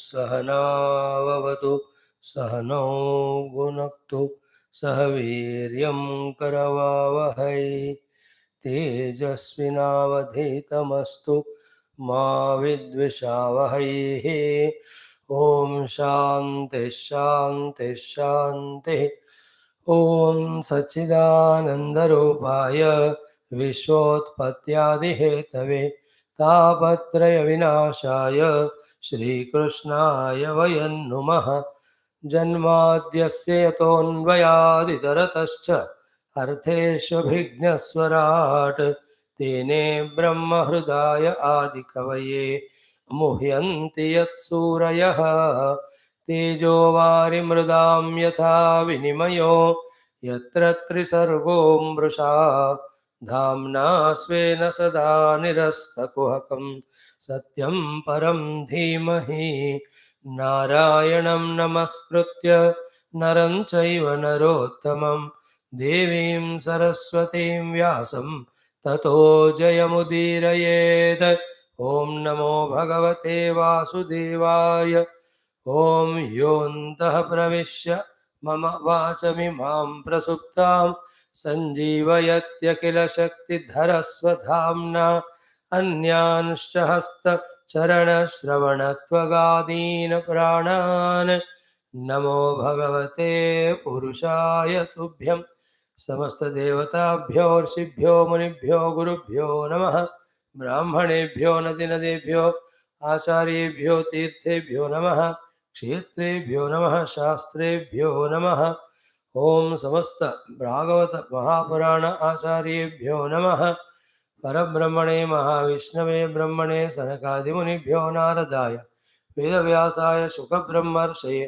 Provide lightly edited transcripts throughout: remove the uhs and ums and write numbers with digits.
सहनाववतु सहनौ भुनक्तु सह वीर्यं करवावहै तेजस्विनावधीतमस्तु मा विद्विषावहै। ॐ शान्ति शान्ति शान्तिः। ॐ सच्चिदानन्दरूपाय विश्वोत्पत्त्यादिहेतवे तापत्रयविनाशाय श्रीकृष्णाय वयं नुमः। जन्माद्यस्य यतोऽन्वयादितरतश्च अर्थेष्वभिघ्नस्वराट् तेने ब्रह्महृदाय आदिकवये मुह्यन्ति यत्सूरयः। तेजो वारिमृदां यथा विनिमयो यत्र त्रिसर्गो मृषा धाम्ना स्वेन सदा निरस्तकुहकं सत्यं परं धीमहि। नारायणं नमस्कृत्य नरं चैव नरोत्तमं देवीं सरस्वतीं व्यासं ततो जयमुदीरयेत्। ॐ नमो भगवते वासुदेवाय। ॐ योऽन्तः प्रविश्य मम वाचमिमां प्रसुप्तां सञ्जीवयत्यखिलशक्तिधरस्वधाम्ना अन्यांश्च हस्तचरणश्रवणत्वगादीन् प्राणान् नमो भगवते पुरुषाय तुभ्यं। समस्तदेवताभ्यो ऋषिभ्यो मुनिभ्यो गुरुभ्यो नमः। ब्राह्मणेभ्यो नदिनदेभ्यो आचार्येभ्यो तीर्थेभ्यो नमः। क्षेत्रेभ्यो नमः। शास्त्रेभ्यो नमः। ओम समस्त भागवत महापुराण आचार्येभ्यो नमः। परब्रह्मणे महाविष्णवे ब्रह्मणे सनकादिमुनिभ्यो नारदाय वेदव्यासाय शुकब्रह्मर्षये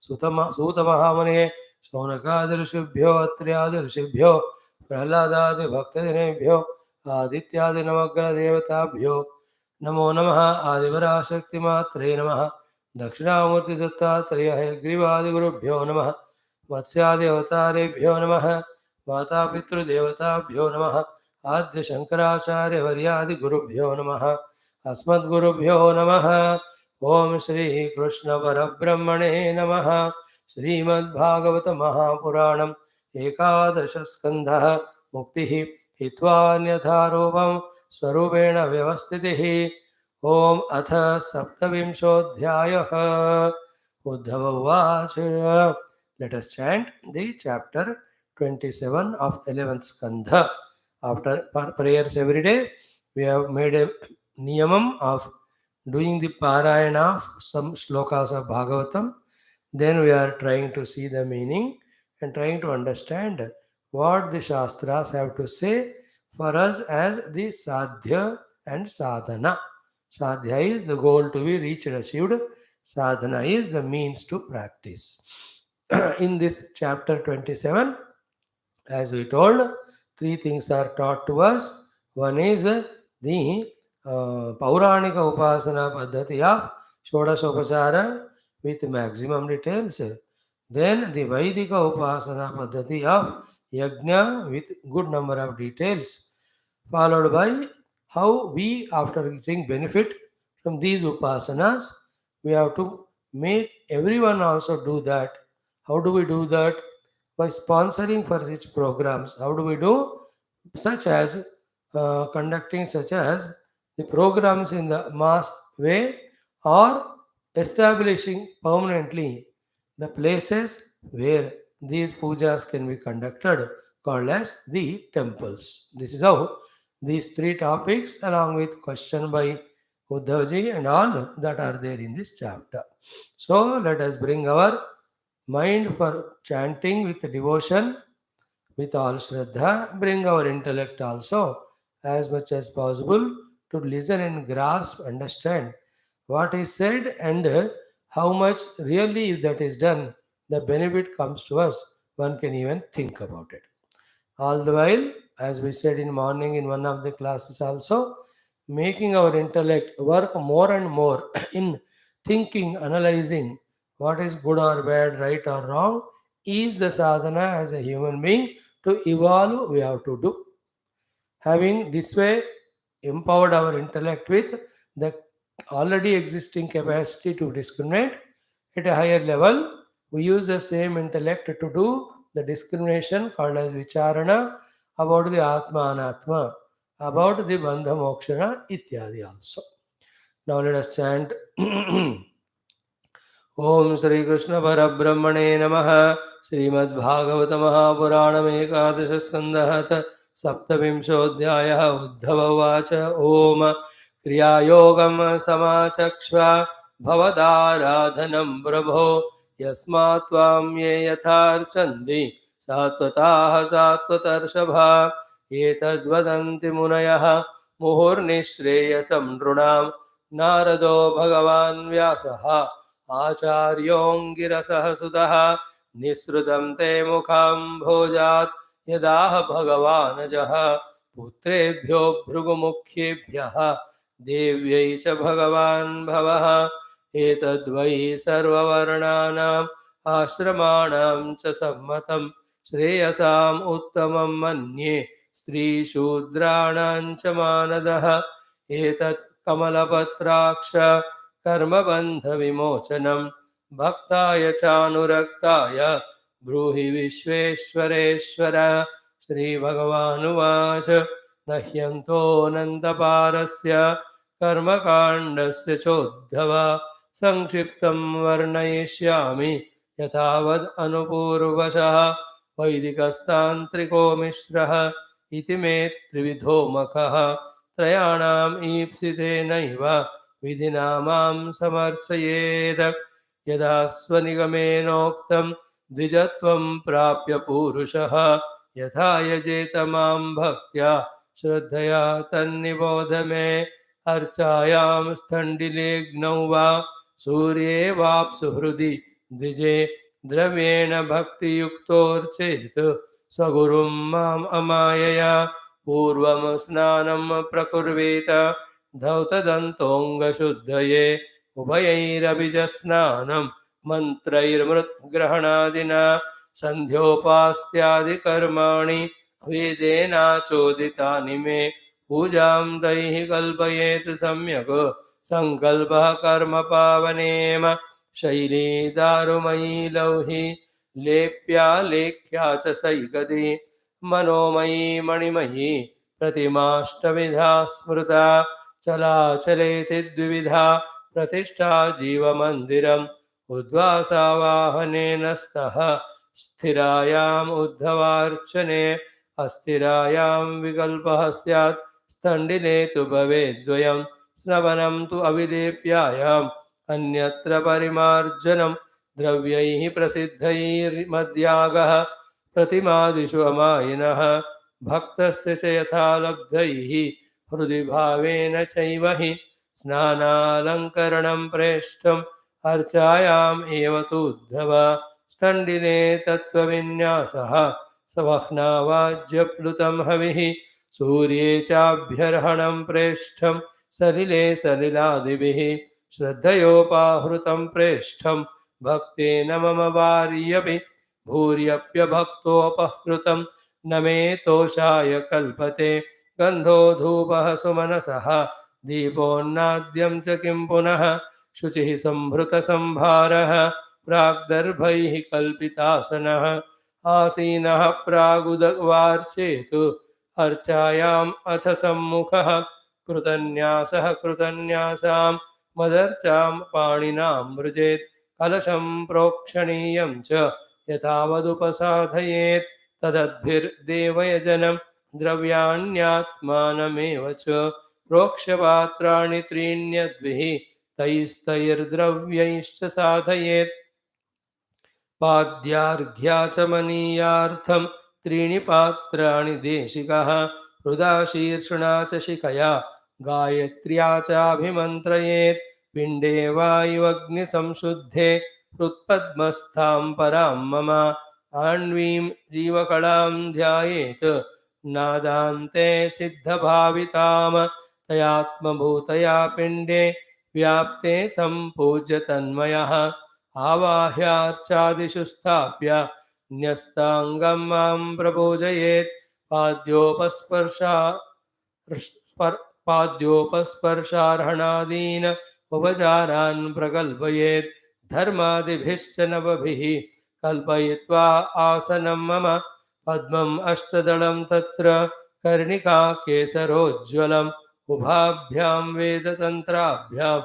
सूतमहामुने शौनकादिऋषिभ्यो अत्र्यादिऋषिभ्यो प्रह्लादादिभक्तजनेभ्यो आदित्यादिनवग्रदेवताभ्यो नमो नमः। आदिवराशक्तिमात्रे नमः। दक्षिणामूर्तिदत्तात्रेय हयग्रीवादिगुरुभ्यो नमः। मत्स्यादिअवतारेभ्यो नमः। मातापितृदेवताभ्यो नमः। आद्यशङ्कराचार्यवर्यादिगुरुभ्यो नमः। अस्मद्गुरुभ्यो नमः। ॐ श्रीकृष्णपरब्रह्मणे नमः। श्रीमद्भागवत महापुराणम् एकादशस्कन्धः मुक्तिः हित्वान्यथा रूपं स्वरूपेण व्यवस्थितिः। ॐ अथ सप्तविंशोऽध्यायः। उद्धव उवाच। Let us chant the chapter 27 of 11th Skandha. After prayers every day, we have made a niyamam of doing the parayana of some shlokas of Bhagavatam. Then we are trying to see the meaning and trying to understand what the Shastras have to say for us as the sadhya and sadhana. Sadhya is the goal to be reached, achieved. Sadhana is the means to practice. In this chapter 27, as we told, three things are taught to us. One is the Pauranika Upasana Paddhati of Shodasopachara with maximum details. Then the Vaidika Upasana Paddhati of Yajna with good number of details. Followed by how we, after getting benefit from these upasanas, we have to make everyone also do that. How do we do that? By sponsoring for such programs. How do we do? Such as conducting such as the programs in the mass way, or establishing permanently the places where these pujas can be conducted, called as the temples. This is how these three topics, along with question by Uddhavji and all that are there in this chapter. So let us bring our mind for chanting with devotion, with all shraddha. Bring our intellect also as much as possible to listen and grasp, understand what is said, and how much really, if that is done, the benefit comes to us. One can even think about it. All the while, as we said in morning in one of the classes also, making our intellect work more and more in thinking, analyzing what is good or bad, right or wrong, is the sadhana as a human being to evolve we have to do. Having this way empowered our intellect with the already existing capacity to discriminate. At a higher level, we use the same intellect to do the discrimination called as vicharana about the Atma Anatma, about the Bandha Mokshana ityadi also. Now let us chant. ओम श्री कृष्ण परब्रह्मणे नमः। श्रीमद्भागवत महापुराणमेकादश स्कंदः सप्तविंशोऽध्यायः। उद्धव उवाच ओम क्रियायोगं समाचक्ष्व भवदाराधनं प्रभो यस्मात् त्वां ये यथार्चन्ति सात्वताः सात्वतर्षभा एतद्वदन्ति मुनयः मुहुर्निःश्रेयसं नृणां नारदो भगवान् व्यासः आचार्योऽङ्गिरसः सुतः निःसृतं ते मुखाम्भोजात् यदाह भगवानजः पुत्रेभ्यो भृगुमुख्येभ्यः देव्यै च भगवान् भवः एतद्वै सर्ववर्णानाम् आश्रमाणां च सम्मतं श्रेयसाम् उत्तमं मन्ये स्त्रीशूद्राणां च मानदः एतत् कमलपत्राक्ष कर्मबन्धविमोचनं भक्ताय चानुरक्ताय ब्रूहि विश्वेश्वरेश्वर। श्रीभगवानुवाच न ह्यन्तोऽनन्तपारस्य कर्मकाण्डस्य चोद्धव संक्षिप्तं वर्णयिष्यामि यथावद् अनुपूर्वशः। वैदिकस्तान्त्रिको मिश्रः इति मे त्रिविधो मखः त्रयाणाम् ईप्सितेनैव विधिना मां समर्चयेत्। यदा स्वनिगमेनोक्तं द्विजत्वं प्राप्य पूरुषः यथा यजेत मां भक्त्या श्रद्धया तन्निबोध मे। अर्चायां स्थण्डिलेऽग्नौ वा सूर्ये वाप्सु हृदि द्विजे द्रव्येण भक्तियुक्तोर्चेत् स्वगुरुं माम् अमायया पूर्वं स्नानं प्रकुर्वेत धौतदन्तोऽङ्गशुद्धये उभयैरभिजस्नानं मन्त्रैर्मृद्ग्रहणादिना सन्ध्योपास्त्यादिकर्माणि वेदेनाचोदितानि मे। पूजां दैहि कल्पयेत् सम्यक् सङ्कल्पः कर्म पावनेम। शैली दारुमयी लौहि लेप्या लेख्या च सैकति मनोमयी मणिमयी प्रतिमाष्टविधा स्मृता चलाचलेति द्विविधा प्रतिष्ठा जीवमन्दिरम् उद्वासावाहनेन स्तः स्थिरायाम् उद्धवार्चने। अस्थिरायां विकल्पः स्यात् स्थण्डिने तु भवेद्वयम् स्नवनं तु अविलेप्यायाम् अन्यत्र परिमार्जनं द्रव्यैः प्रसिद्धैर्मद्यागः प्रतिमादिषु अमायिनः भक्तस्य च यथा लब्धैः हृदि भावेन चैव हि स्नानालङ्करणं प्रेष्ठम् अर्चायाम् एव तु उद्धव स्थण्डिने तत्त्वविन्यासः सवह्नावाज्यप्लुतं हविः सूर्ये चाभ्यर्हणं प्रेष्ठं सलिले सलिलादिभिः श्रद्धयोपाहृतं प्रेष्ठं भक्तेन मम वार्यपि भूर्यप्यभक्तोपहृतं न मे तोषाय कल्पते। गन्धो धूपः सुमनसः दीपोन्नाद्यं च किं पुनः शुचिः सम्भृतसंभारः प्राग्दर्भैः कल्पितासनः आसीनः प्रागुदवार्चेतु अर्चायाम् अथ सम्मुखः कृतन्यासः कृतन्यासां मदर्चां पाणिनां मृजेत् कलशं प्रोक्षणीयं च यथावदुपसाधयेत् तदद्भिर्देवयजनं द्रव्याण्यात्मानमेव च प्रोक्ष्यपात्राणि त्रीण्यद्भिः तैस्तैर्द्रव्यैश्च साधयेत्। पाद्यार्घ्याचमनीयार्थं त्रीणि पात्राणि देशिकः हृदा शीर्षणा च शिखया गायत्र्या चाभिमन्त्रयेत्। पिण्डे वायुवग्निसंशुद्धे हृत्पद्मस्थां परां मम आण्वीं जीवकलां ध्यायेत् नादान्ते सिद्धभावितां तयात्मभूतया पिण्डे व्याप्ते सम्पूज्य तन्मयः आवाह्यार्चादिषु स्थाप्य न्यस्ताङ्गं मां प्रपूजयेत्। पाद्योपस्पर्शा पाद्योपस्पर्शार्हणादीन उपचारान् प्रकल्पयेत् धर्मादिभिश्च नवभिः कल्पयित्वा आसनं मम पद्मम् अष्टदलं तत्र कर्णिका केसरोज्ज्वलम् उभाभ्यां वेदतन्त्राभ्यां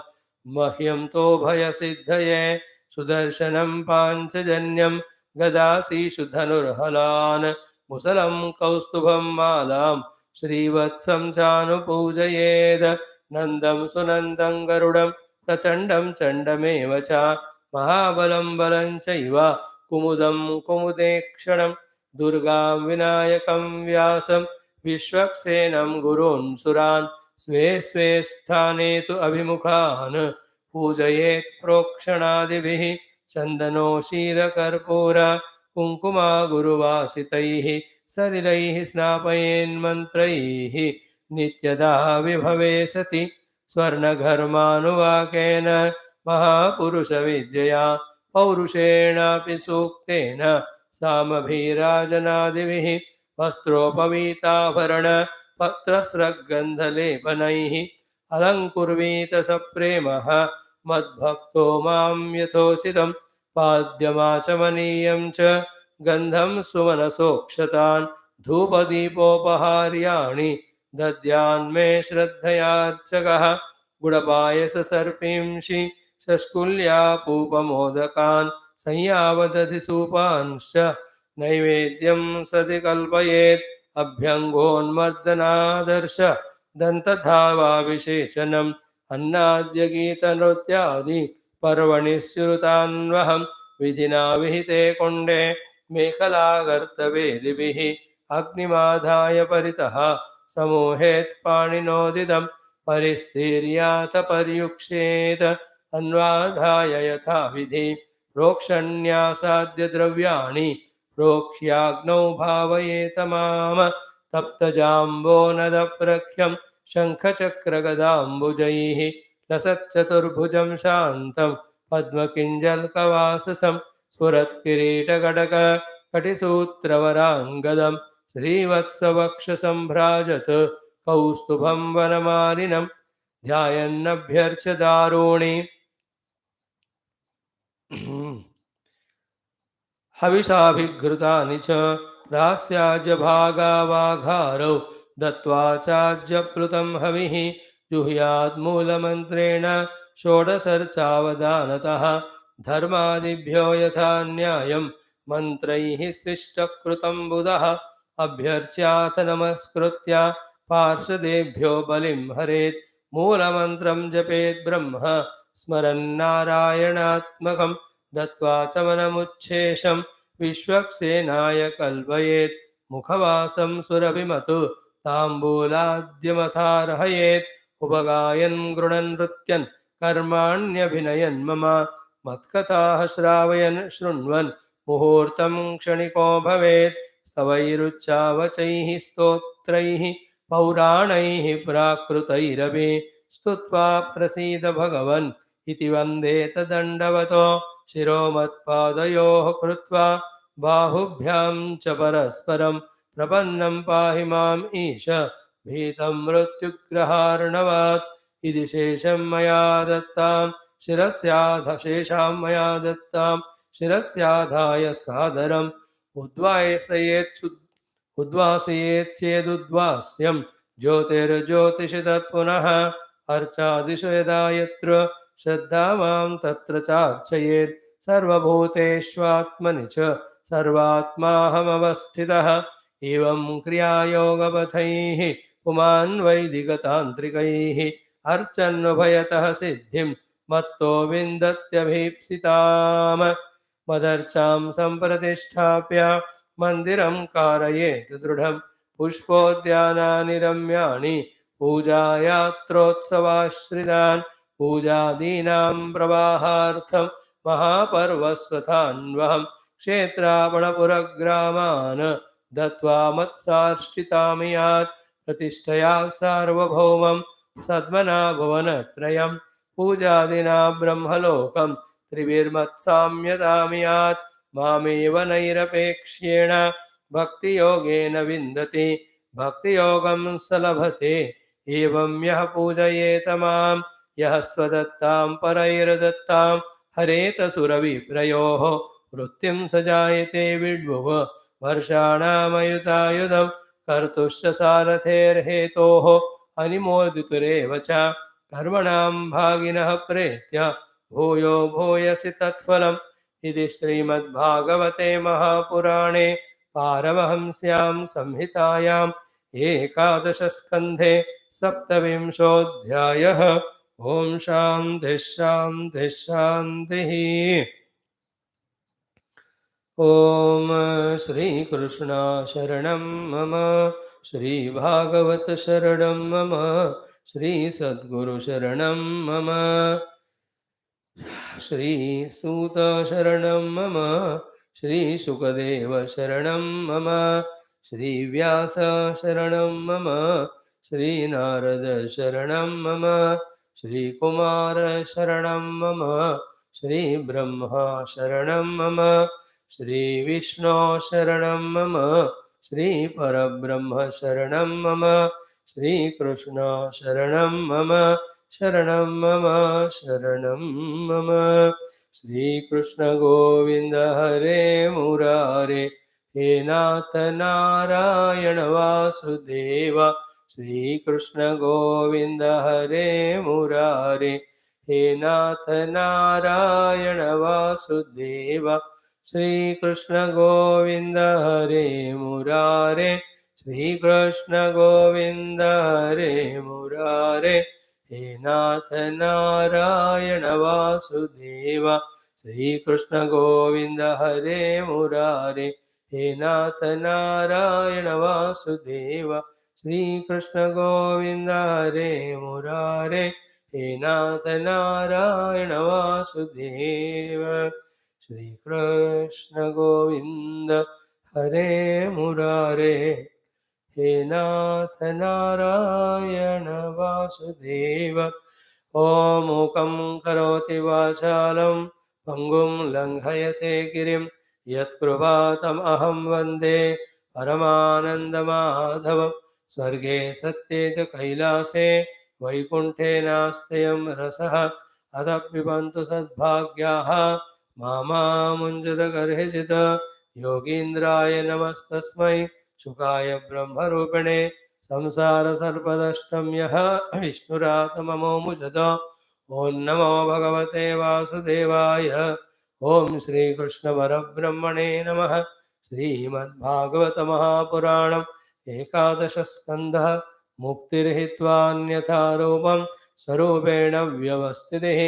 मह्यं तो भयसिद्धये सुदर्शनं पाञ्चजन्यं गदासीषु धनुर्हलान् मुसलं कौस्तुभं मालां श्रीवत्सं चानुपूजयेद नन्दं सुनन्दं गरुडं प्रचण्डं चण्डमेव च महाबलं बलं चैव कुमुदं कुमुदेक्षणं दुर्गां विनायकं व्यासं विश्वक्सेनं गुरून् सुरान् स्वे स्वे स्थाने तु अभिमुखान् पूजयेत् प्रोक्षणादिभिः चन्दनोशीरकर्पूर कुङ्कुमा गुरुवासितैः सलिलैः स्नापयेन्मन्त्रैः नित्यदा विभवे सति स्वर्णघर्मानुवाकेन महापुरुषविद्यया पौरुषेणापि सूक्तेन सामभिराजनादिभिः वस्त्रोपवीताभरण पत्रस्रग्गन्धलेपनैः अलङ्कुर्वीत सप्रेमः मद्भक्तो मां यथोचितं पाद्यमाचमनीयं च गन्धं सुमनसोक्षतान् धूपदीपोपहार्याणि दद्यान्मे श्रद्धयार्चकः गुडपायससर्पींषि शष्कुल्यापूपमोदकान् संयावदधिसूपांश्च नैवेद्यं सति कल्पयेत् अभ्यङ्गोन्मर्दनादर्श दन्तधावाविशेषणम् अन्नाद्यगीतनृत्यादि पर्वणि स्युतान्वहं विधिना विहिते कुण्डे मेखलागर्तवेदिभिः अग्निमाधाय परितः समूहेत् पाणिनोदितं परिस्तीर्यात पर्युक्षेत अन्वाधाय यथाविधि प्रोक्षण्यासाद्य द्रव्याणि प्रोक्ष्याग्नौ भावयेत माम तप्तजाम्बोनदप्रख्यं शङ्खचक्रगदाम्बुजैः लसच्चतुर्भुजं शान्तं पद्मकिञ्जल्कवाससं स्फुरत्किरीटकटक कटिसूत्रवराङ्गदं श्रीवत्सवक्षसम्भ्राजत् कौस्तुभं वनमालिनं ध्यायन्नभ्यर्च्य दारूणि हविषाभिघृतानि च प्रास्याज्य भागावाघारौ दत्त्वा चाज्यप्लुतं हविः जुह्याद्मूलमन्त्रेण षोडशर्चावधानतः धर्मादिभ्यो यथा न्यायं मन्त्रैः शिष्टकृतं बुधः अभ्यर्च्याथ नमस्कृत्य पार्षदेभ्यो बलिं हरेत् मूलमन्त्रं जपेत् ब्रह्म स्मरन्नारायणात्मकं दत्त्वा च मनमुच्छेषं विश्वक्सेनाय कल्पयेत् मुखवासं सुरभिमतु ताम्बूलाद्यमथार्हयेत् उपगायन् गृणन् नृत्यन् कर्माण्यभिनयन् मम मत्कथाः श्रावयन् शृण्वन् मुहूर्तं क्षणिको भवेत् स्तवैरुच्चावचैः स्तोत्रैः पौराणैः प्राकृतैरपि स्तुत्वा प्रसीद भगवन् इति वन्देत दण्डवतो शिरो मत्पादयोः कृत्वा बाहुभ्यां च परस्परं प्रपन्नं पाहि माम् ईश भीतं मृत्युग्रहार्णवात् इति शेषं मया दत्तां शिरस्याधशेषां मया दत्तां शिरस्याधाय सादरम् उद्वासयेच्चेदुद्वास्यं ज्योतिर्ज्योतिषि तत्पुनः अर्चादिषु यदा यत्र श्रद्धा मां तत्र चार्चयेत् सर्वभूतेष्वात्मनि च सर्वात्माहमवस्थितः एवं क्रियायोगपथैः पुमान् वैदिकतान्त्रिकैः अर्चन्नुभयतः सिद्धिं मत्तो विन्दत्यभीप्सिताम् मदर्चां सम्प्रतिष्ठाप्य मन्दिरं कारयेत् दृढं पुष्पोद्यानानि रम्याणि पूजायात्रोत्सवाश्रितान् पूजादीनां प्रवाहार्थं महापर्वस्वथान्वहं क्षेत्रापणपुरग्रामान् दत्त्वा मत्सार्ष्टितामियात् प्रतिष्ठया सार्वभौमं सद्मना भुवनत्रयं पूजादिना ब्रह्मलोकं त्रिभिर्मत्साम्यतामियात् मामेव नैरपेक्ष्येण भक्तियोगेन विन्दति भक्तियोगं स लभते एवं यः पूजयेत मां यः स्वदत्तां परैर्दत्तां हरेत सुरविप्रयोः वृत्तिं स जायते विड्भुव वर्षाणामयुतायुधं कर्तुश्च सारथेर्हेतोः अनिमोदितुरेव च कर्मणां भागिनः प्रेत्य भूयो भूयसि तत्फलम् इति श्रीमद्भागवते महापुराणे पारमहंस्यां संहितायाम् एकादशस्कन्धे सप्तविंशोऽध्यायः। ॐ शान्तिः शान्तिः शान्तिः। ॐ श्रीकृष्ण शरणं मम, श्रीभागवत शरणं मम, श्रीसद्गुरु शरणं मम, श्रीसूत शरणं मम, श्रीशुकदेव शरणं मम, श्रीव्यास शरणं मम, श्रीनारद शरणं मम, श्रीकुमार शरणं मम, श्रीब्रह्मा शरणं मम, श्रीविष्णु शरणं मम, श्रीपरब्रह्म शरणं मम, श्रीकृष्ण शरणं मम, शरणं मम, शरणं मम। श्रीकृष्ण गोविन्द हरे मुरारे, हे नाथ नारायण वासुदेव। श्रीकृष्ण गोविन्द हरे मुरारे, हे नाथ नारायण वासुदेव। श्रीकृष्ण गोविन्द हरे मुरारे, श्रीकृष्ण गोविन्द हरे मुरारे, हे नाथ नारायण वासुदेव। श्रीकृष्ण गोविन्द हरे मुरारे, हे नाथ नारायण वासुदेव। श्रीकृष्ण गोविन्द हरे मुरारे, हे नाथ नारायण वासुदेव। श्रीकृष्ण गोविन्द हरे मुरारे, हे नाथ नारायण वासुदेव। ॐ मूकं करोति वाचालं पङ्गुं लङ्घयते गिरिं यत्कृपातमहं वन्दे परमानन्दमाधवं। स्वर्गे सत्ये च कैलासे वैकुण्ठे नास्त्ययं रसः अतः पिबन्तु सद्भाग्याः मामामुञ्जदगर्हिजित। योगीन्द्राय नमस्तस्मै शुकाय ब्रह्मरूपिणे संसारसर्पदष्टं यः विष्णुरातममोमुषत। ॐ नमो भगवते वासुदेवाय। ॐ श्रीकृष्णपरब्रह्मणे नमः। श्रीमद्भागवत महापुराणम् एकादशस्कन्धः मुक्तिर्हित्वान्यथा रूपं स्वरूपेण व्यवस्थितिः।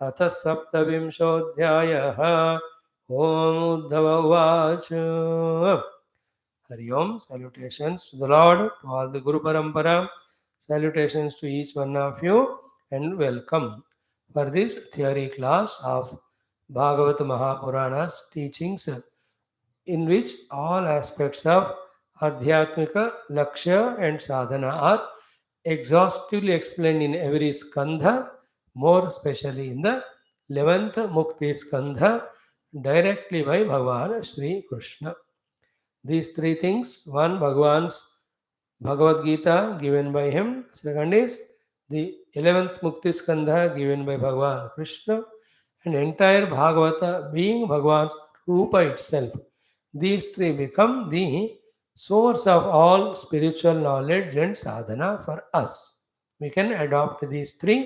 अथ सप्तविंशोऽध्यायः। ॐ उद्धव उवाच। Hari Om. Salutations to the Lord, to all the Guru Parampara. Salutations to each one of you and welcome for this theory class of Bhagavata Mahapurana's teachings, in which all aspects of Adhyatmika, Lakshya and Sadhana are exhaustively explained in every skandha, more especially in the 11th Mukti skandha, directly by Bhagavan Sri Krishna. These three things: one, Bhagavan's Bhagavad Gita given by him; second is the 11th Mukti Skandha given by Bhagavan Krishna; and entire Bhagavata being Bhagavan's Rupa itself. These three become the source of all spiritual knowledge and sadhana for us. We can adopt these three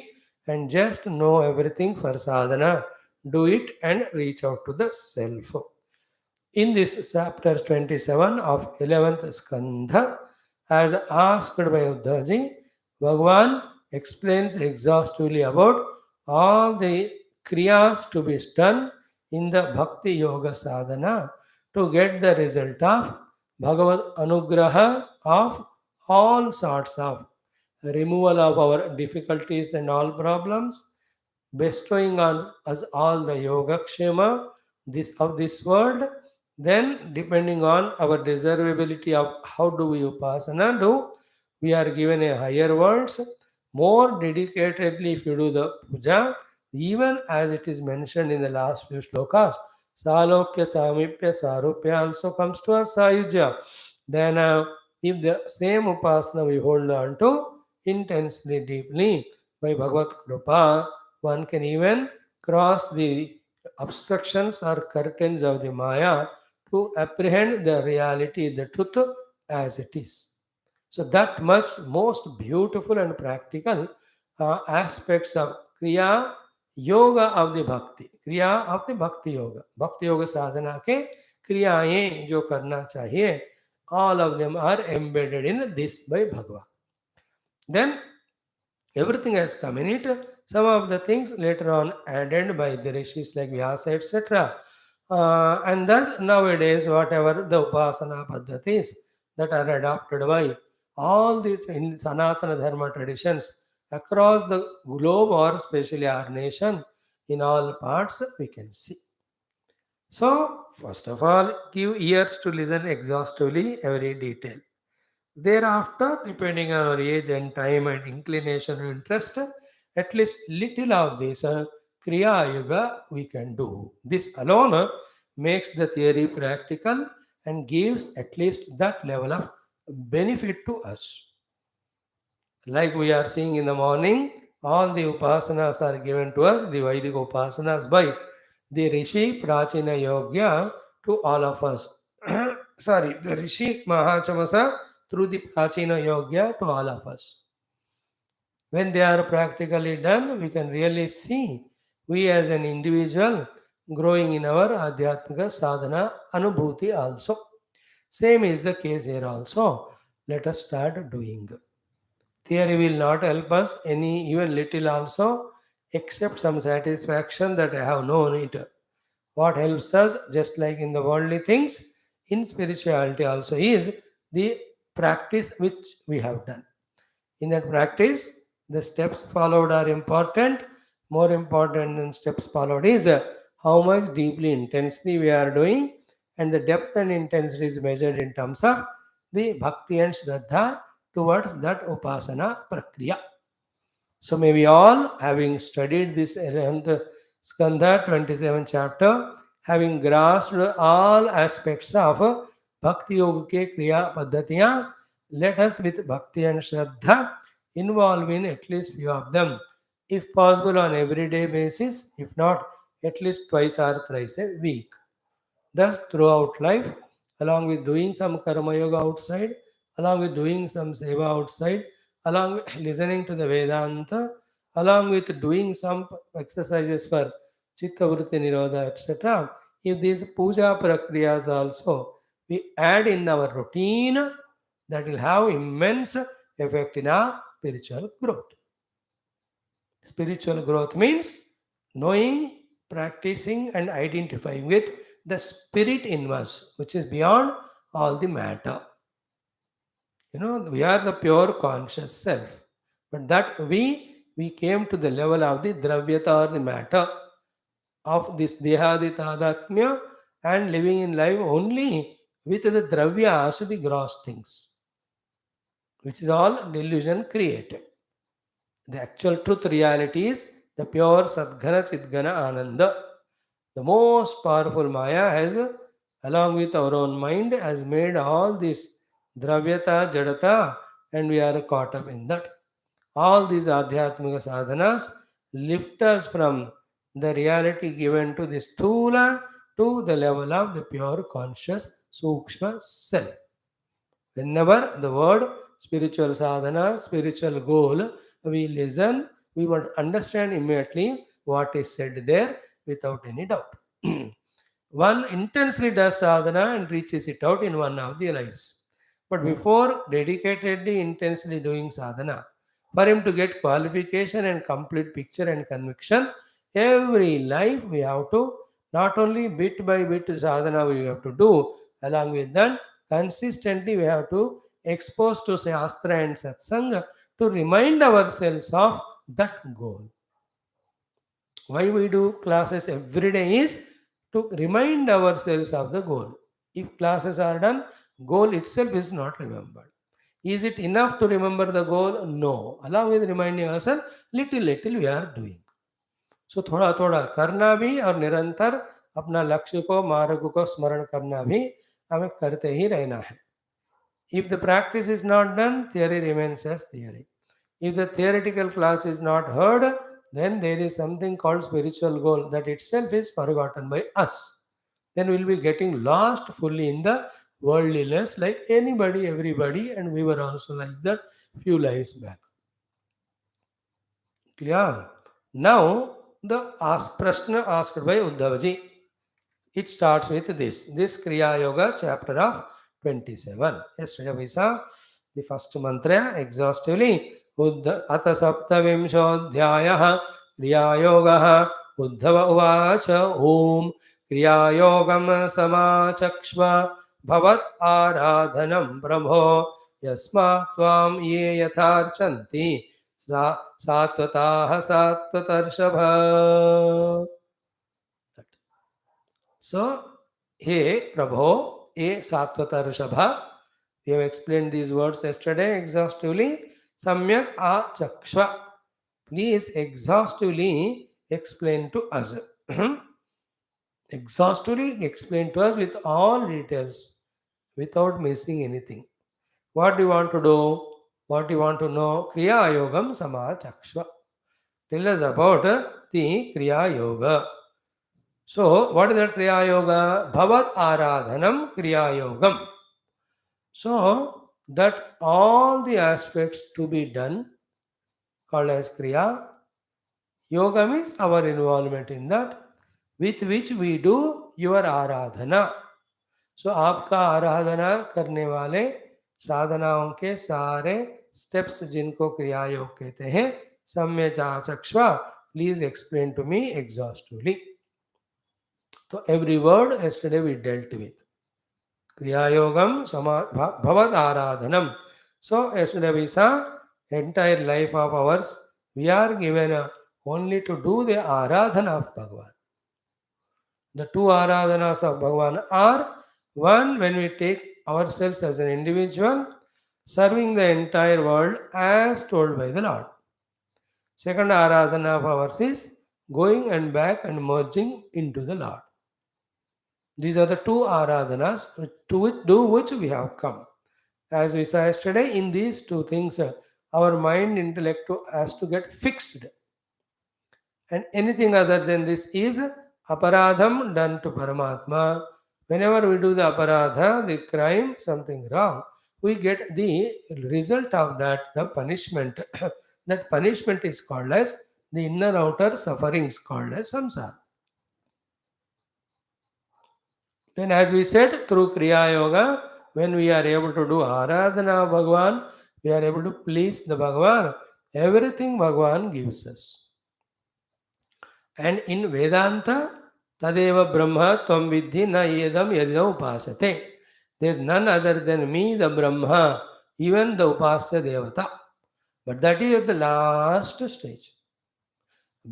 and just know everything for sadhana, do it and reach out to the self. In this chapter 27 of 11th Skandha, as asked by Uddhavaji, Bhagavan explains exhaustively about all the kriyas to be done in the Bhakti Yoga Sadhana to get the result of Bhagavad Anugraha of all sorts of removal of our difficulties and all problems, bestowing on us all the Yogakshema of this world. Then, depending on our deservability of how do we upasana do, we are given a higher worlds. More dedicatedly, if you do the puja, even as it is mentioned in the last few shlokas, Salokya Samipya Sarupya also comes to us Sayuja. Then, if the same upasana we hold on to, intensely, deeply, by Bhagavad Kripa, one can even cross the obstructions or curtains of the Maya to apprehend the reality, the truth as it is. So that much most beautiful and practical aspects of Kriya Yoga of the Bhakti, Kriya of the Bhakti Yoga sadhana के क्रियाएं जो करना चाहिए, all of them are embedded in this by Bhagavan. Then everything has come in it. Some of the things later on added by the rishis like Vyasa, etc. And thus nowadays, whatever the Upasana Paddhatis that are adopted by all the in Sanatana Dharma traditions across the globe or especially our nation, in all parts, we can see. So, first of all, give ears to listen exhaustively every detail. Thereafter, depending on our age and time and inclination and interest, at least little of this Kriya Yoga we can do. This alone makes the theory practical and gives at least that level of benefit to us. Like we are seeing in the morning, all the upasanas are given to us, the Vedic upasanas by the Rishi Prachina Yogya to all of us. Sorry, the Rishi Mahachamasa through the Prachina Yogya to all of us. When they are practically done, we can really see we as an individual growing in our Adhyatmika Sadhana Anubhuti also. Same is the case here also. Let us start doing. Theory will not help us any even little also, except some satisfaction that I have known it. What helps us, just like in the worldly things, in spirituality also is the practice which we have done. In that practice, the steps followed are important. More important than steps followed is how much deeply, intensely we are doing, and the depth and intensity is measured in terms of the bhakti and shraddha towards that upasana prakriya. So may we all, having studied this 11th Skandha 27 chapter, having grasped all aspects of Bhakti Yoga ke Kriya Paddhatiya, let us with Bhakti and Shraddha involve in at least few of them, if possible on everyday basis, if not at least twice or thrice a week. Thus, throughout life, along with doing some karma yoga outside, along with doing some seva outside, along with listening to the Vedanta, along with doing some exercises for Chitta Vritti Nirodha, etc. If these puja prakriyas also we add in our routine, that will have immense effect in our spiritual growth. Spiritual growth means knowing, practicing, and identifying with the spirit in us, which is beyond all the matter. We are the pure conscious self, but that we came to the level of the dravyata or the matter of this dehaditadatmya and living in life only with the dravyas, the gross things, which is all delusion created. The actual truth reality is the pure Sadghana Chidgana Ananda. The most powerful Maya has, along with our own mind, has made all this Dravyata, Jadata, and we are caught up in that. All these Adhyatmika sadhanas lift us from the reality given to the Sthula to the level of the pure conscious Sukshma self. Whenever the word spiritual sadhana, spiritual goal, we listen, we would understand immediately what is said there without any doubt. One intensely does sadhana and reaches it out in one of the lives. But before dedicatedly, intensely doing sadhana, for him to get qualification and complete picture and conviction, every life we have to, not only bit by bit sadhana we have to do, along with that, consistently we have to expose to Shastra and Satsanga to remind ourselves of that goal. Why we do classes every day is to remind ourselves of the goal. If classes are done, goal itself is not remembered. Is it enough to remember the goal? No. Along with reminding ourselves, little we are doing. So थोड़ा थोड़ा करना भी और निरंतर अपना लक्ष्य को मार्ग को स्मरण करना भी हमें करते ही रहना है. If the practice is not done, theory remains as theory. If the theoretical class is not heard, then there is something called spiritual goal that itself is forgotten by us. Then we'll be getting lost fully in the worldliness like anybody, everybody, and we were also like that few lives back. Clear? Now, the prashna asked by Uddhavaji. It starts with this Kriya Yoga chapter of 27. Yesterday we saw the first mantra exhaustively. Ata saptavimshodhyayah Kriya Yoga Uddhava Uvacha Om Kriya Yogam Samachakshva Bhavat Aradhanam Brahmo Yasma Tvam Ye Yatharchanti Satvataha Sattvatarshava. So, He Prabho, He Satvata Rishabha, we have explained these words yesterday exhaustively. Samyak A Chakshva. Please exhaustively explain to us. Exhaustively explain to us with all details, without missing anything. What do you want to do? What do you want to know? Kriya Yogam Sama Chakshva. Tell us about the Kriya Yoga. So, what is that Kriya Yoga? Bhavat Aradhanam Kriya Yogam. So, that all the aspects to be done, called as Kriya, Yoga means our involvement in that, with which we do your Aradhana. So, आपका आराधना करने वाले साधनाओं के सारे steps जिनको क्रिया योग कहते हैं, सम्यचाचक्ष्वा, please explain to me exhaustively. So every word yesterday we dealt with. Kriya Yogam Bhavat Aradhanam. So yesterday we saw entire life of ours, we are given only to do the Aradhana of Bhagavan. The two Aradhanas of Bhagavan are, one, when we take ourselves as an individual, serving the entire world as told by the Lord. Second Aradhana of ours is going and back and merging into the Lord. These are the two aradhanas to which we have come. As we saw yesterday, in these two things, our mind, intellect has to get fixed. And anything other than this is aparadham done to Paramatma. Whenever we do the aparadha, the crime, something wrong, we get the result of that, the punishment. That punishment is called as the inner outer sufferings, called as samsara. Then, as we said, through Kriya Yoga, when we are able to do Aradhana of Bhagavan, we are able to please the Bhagavan. Everything Bhagavan gives us. And in Vedanta, Tadeva Brahma Tvam Vidhi Na Yedam Yadina Upasate. There is none other than me, the Brahma, even the Upasya Devata. But that is the last stage.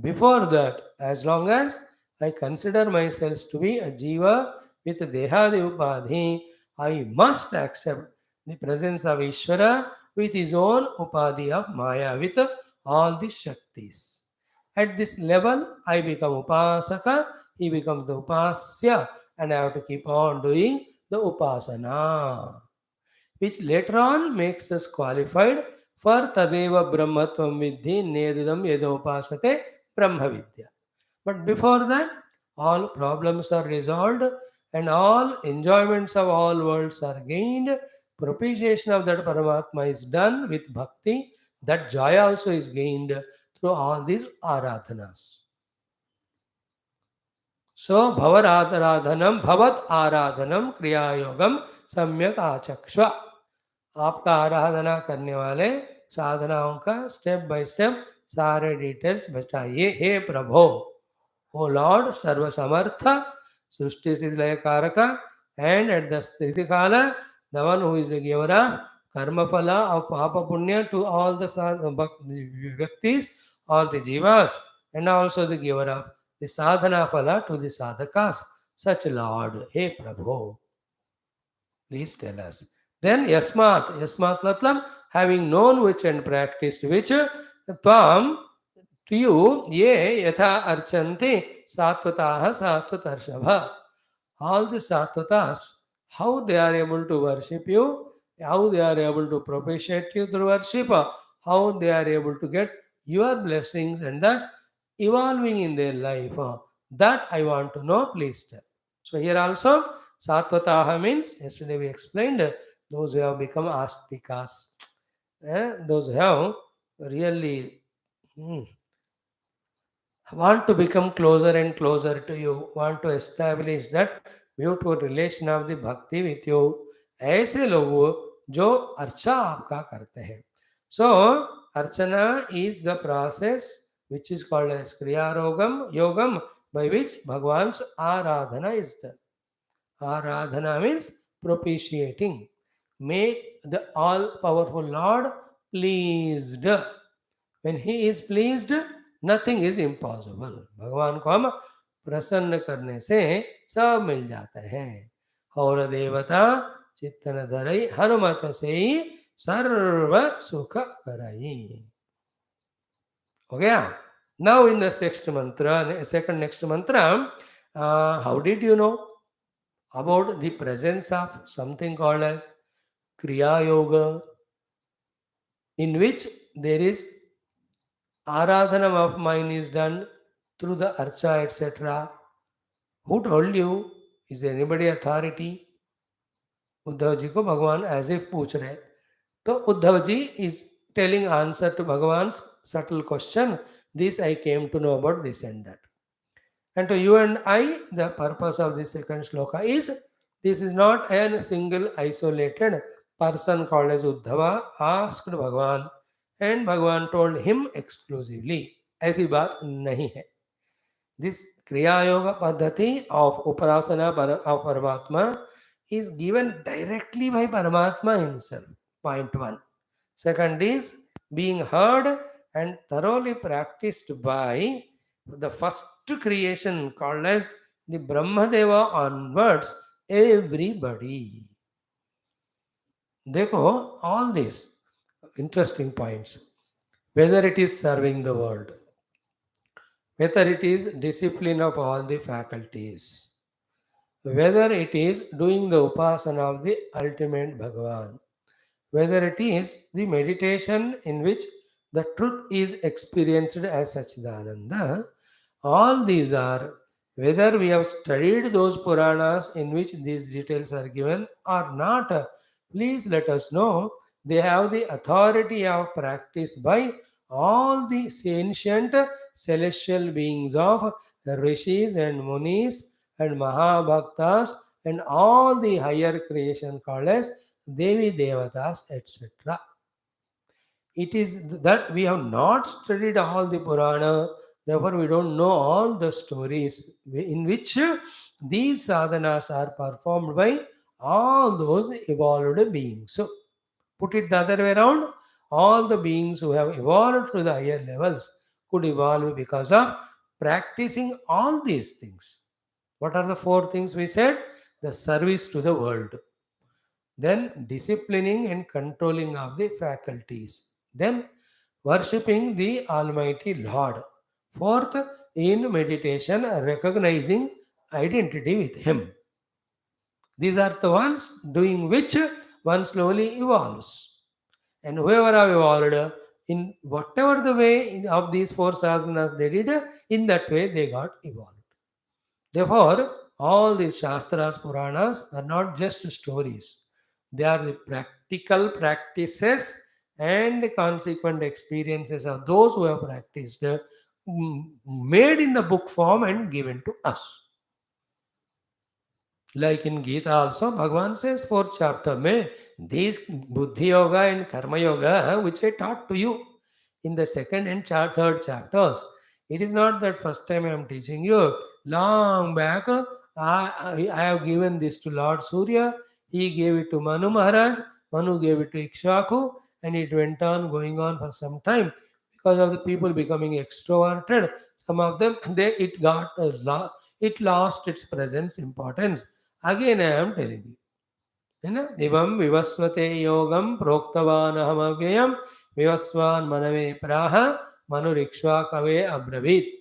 Before that, as long as I consider myself to be a Jiva with Dehadi Upadhi, I must accept the presence of Ishvara with his own Upadhi of Maya, with all the Shaktis. At this level, I become Upasaka, he becomes the Upasya, and I have to keep on doing the Upasana, which later on makes us qualified for Tadeva Brahmatvam Vidhi Nedidam Yedopasate Brahma Vidya. But before that, all problems are resolved and all enjoyments of all worlds are gained. Propitiation of that Paramatma is done with bhakti. That joy also is gained through all these aradhanas. So, Bhavat Aradhanam Kriya Yogam Samyak Achakshva. आपका आराधना करने वाले साधनाओं का step by step सारे details बताइए. हे प्रभो, ओ Lord सर्वसमर्थ, सृष्टि स्थिति लय कारक, and at the sthiti kala, the one who is the giver of karma phala of papa punya to all the vyaktis, all the jivas, and also the giver of the sadhana phala to the sadhakas. Such Lord, hey Prabhu, please tell us. Then Yasmat Latlam, having known which and practiced which, Tvam, to you, ye yatha archanti satvataha sattvatarshava. All the sattvatas, how they are able to worship you, how they are able to propitiate you through worship, how they are able to get your blessings and thus evolving in their life. That I want to know, please tell. So here also, Satvataha means, yesterday we explained, those who have become astikas, those who have really want to become closer and closer to you, want to establish that beautiful relation of the bhakti with you. ऐसे लोग जो अर्चा आपका करते हैं. So archana is the process which is called as kriya yogam, by which Bhagwan's aradhana is done. Aradhana means propitiating, make the all powerful Lord pleased. When he is pleased, nothing is impossible. भगवान को हम प्रसन्न करने से सब मिल जाते हैं. और देवता चित्तन धरई हनुमत से सर्व सुख करई. हो गया. Now in the second next mantra, how did you know about the presence of something called as Kriya Yoga, in which there is Aradhana of mine is done through the archa, etc. Who told you? Is there anybody authority? Uddhav ji को भगवान as if पूछ रहे. तो Uddhav ji is telling answer to भगवान subtle question. This I came to know about this and that. And to you and I, the purpose of this second shloka is, this is not a single isolated person called as Uddhava asked Bhagavan and Bhagavan told him exclusively. ऐसी बात नहीं है. This Kriya Yoga Paddhati of Upasana of Paramatma is given directly by Paramatma himself. Point 1. Second is being heard and thoroughly practiced by the first creation called as the Brahmadeva onwards, everybody. Dekho, all these interesting points. Whether it is serving the world, whether it is discipline of all the faculties, whether it is doing the upasana of the ultimate Bhagavan, whether it is the meditation in which the truth is experienced as Sachidananda, all these are, whether we have studied those Puranas in which these details are given or not, please let us know. They have the authority of practice by all the ancient celestial beings of Rishis and Munis and Mahabhaktas and all the higher creation called as Devi Devatas, etc. It is that we have not studied all the Purana, therefore we don't know all the stories in which these sadhanas are performed by all those evolved beings. So, put it the other way around, all the beings who have evolved to the higher levels could evolve because of practicing all these things. What are the 4 things we said? The service to the world, then disciplining and controlling of the faculties, then worshipping the Almighty Lord, fourth, in meditation, recognizing identity with Him. These are the ones doing which one slowly evolves. And whoever have evolved, in whatever the way of these 4 sadhanas they did, in that way they got evolved. Therefore, all these Shastras, Puranas are not just stories. They are the practical practices and the consequent experiences of those who have practiced, made in the book form and given to us. Like in Gita also, Bhagavan says, 4th chapter, mein, these Buddhi Yoga and Karma Yoga, which I taught to you in the 2nd and 3rd chapters. It is not that first time I am teaching you. Long back, I have given this to Lord Surya. He gave it to Manu Maharaj. Manu gave it to Ikshvaku. And it went on going on for some time. Because of the people becoming extroverted, some of them, it lost its presence importance. Again, I am telling you. है ना, एवं विवस्वते योगम प्रोक्तवान हम अव्ययम विवस्वान मनवे प्राह मनुरिक्ष्वा कवे अब्रवीत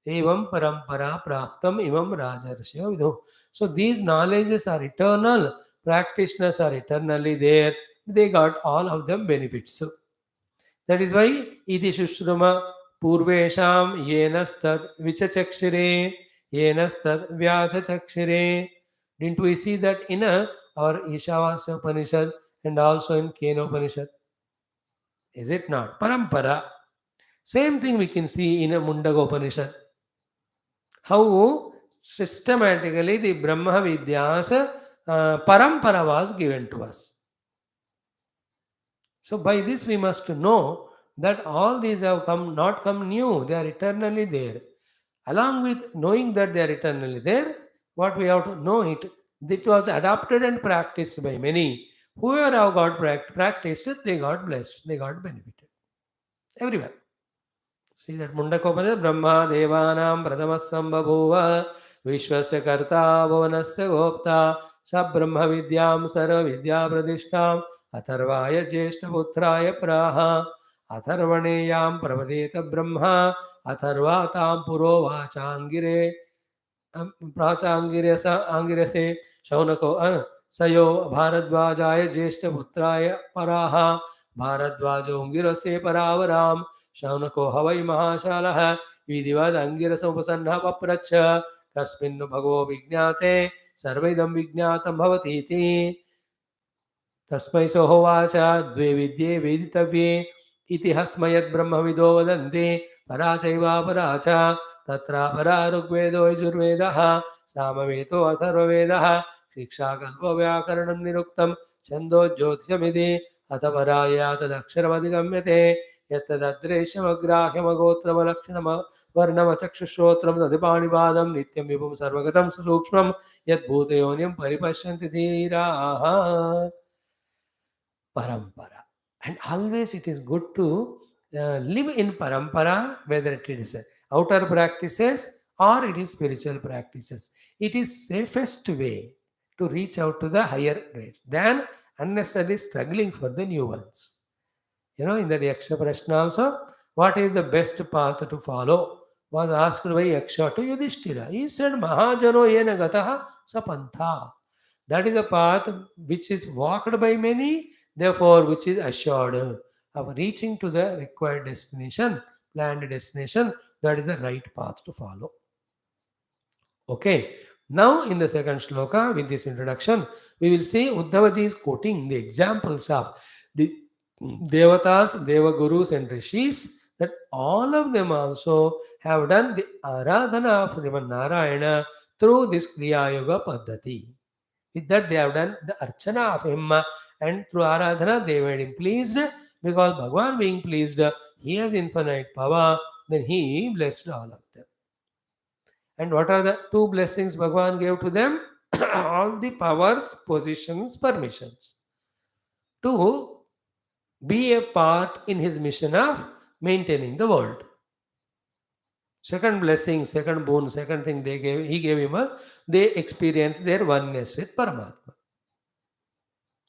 एवं परंपरा प्राप्तम इवं राजर्षयो विदो. So these knowledges are eternal, practitioners are eternally there, they got all of them benefits. So That is why iti Shushruma Purvesham Yenastad Vichachakshire Yenastad Vyachachakshire. Didn't we see that in our Ishavasya Upanishad and also in Kena Upanishad? Is it not? Parampara. Same thing we can see in a Mundaga Upanishad. How systematically the Brahma Vidyas parampara was given to us. So by this we must know that all these have not come new, they are eternally there. Along with knowing that they are eternally there, what we have to know it was adopted and practiced by many. Whoever have got practiced it, they got blessed, they got benefited. Everyone. See that Mundakopanishad, Brahma Devanam Pradhamasam Babhuva Vishwasya Karta Bhuvanasya Gopta Sa Brahma Vidyam Sarva Vidya Pradishtam Atharvaya Jeshta Putraya Praha Atharvaneyam Pravadeta Brahma Atharvatam Puro Vachangire Angirase Shaunako Sayo Bharadvajaya Jeshta Putraya Paraha Bharadvajo Ungirase Paravaram Shaunako Havai Mahashalah Vidivad Angirasa Upasannha Papracha Kasminnu Bhagavo Vignate Sarvaidam Vignatam Bhavatiti Tasmai Sohovacha Dve Vidye Veditavye Iti Hasmayat Brahmavido Vadante Parachaiva Paracha Tatra Para Rugvedo Yajurvedaha Samaveto Atharvavedaha Shiksha Kalpa Vyakaranam Niruktam Chando Jyotishamidi Ataparaya Tadaksharamadigamyate Yatadadreshamagrahyamagotramalakshana Varnamachakshushrotram Tadipanivadam Nityam Vibhum Sarvagatam Susukshmam Yat Bhutayonyam Paripashyanti Dhiraha Parampara. And always it is good to live in parampara, whether it is outer practices or it is spiritual practices. It is safest way to reach out to the higher grades than unnecessarily struggling for the new ones. In that Yaksha Prashna also, what is the best path to follow? Was asked by Yaksha to Yudhishthira. He said, Mahajano yena gataha sapantha. That is a path which is walked by many, therefore which is assured of reaching to the required destination, planned destination. That is the right path to follow. Okay. Now in the second shloka, with this introduction, we will see Uddhavaji is quoting the examples of the Devatas, Devagurus and Rishis, that all of them also have done the Aradhana of Sriman Narayana through this Kriya Yoga Paddhati. With that they have done the Archana of him, and through Aradhana they made him pleased, because Bhagavan being pleased, he has infinite power, then he blessed all of them. And what are the two blessings Bhagavan gave to them? All the powers, positions, permissions to be a part in his mission of maintaining the world. Second blessing, second boon, second thing he gave him, they experience their oneness with Paramatma.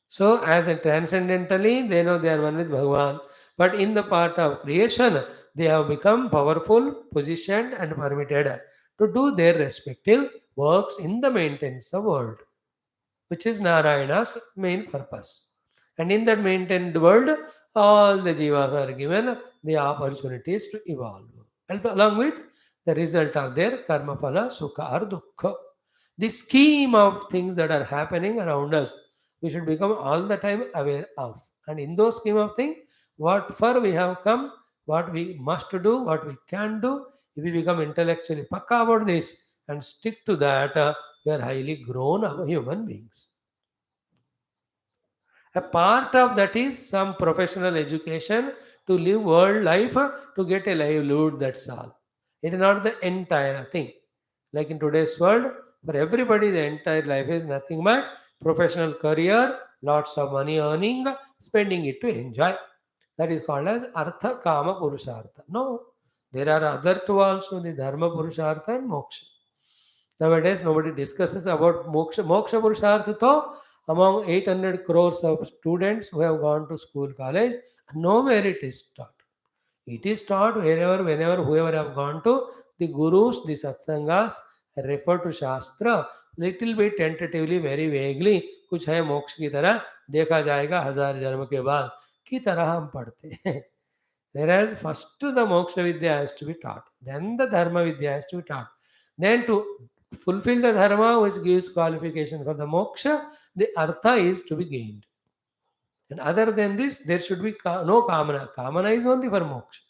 So as a transcendentally, they know they are one with Bhagavan. But in the part of creation, they have become powerful, positioned and permitted to do their respective works in the maintenance of world, which is Narayana's main purpose. And in that maintained world, all the jivas are given the opportunities to evolve. And along with the result of their karma phala, sukha or dukkha. The scheme of things that are happening around us, we should become all the time aware of. And in those scheme of things, what for we have come, what we must do, what we can do, if we become intellectually pakka about this and stick to that, we are highly grown human beings. A part of that is some professional education to live world life, to get a livelihood, that's all. It is not the entire thing. Like in today's world, for everybody, the entire life is nothing but professional career, lots of money earning, spending it to enjoy. That is called as Artha Kama Purushartha. No, there are other two also, the Dharma Purushartha and Moksha. Nowadays, nobody discusses about Moksha. Moksha Purushartha, though, among 800 crores of students who have gone to school, college, nowhere it is taught. It is taught wherever, whenever, whoever have gone to, the gurus, the satsangas refer to Shastra, little bit tentatively, very vaguely, कुछ है मोक्ष की तरह, देखा जाएगा 1000 जन्म के बाद की तरह हम पढ़ते हैं. Whereas first the moksha vidya has to be taught, then the dharma vidya has to be taught. Then to fulfill the dharma which gives qualification for the moksha, the artha is to be gained. And other than this, there should be no kamana. Kamana is only for moksha.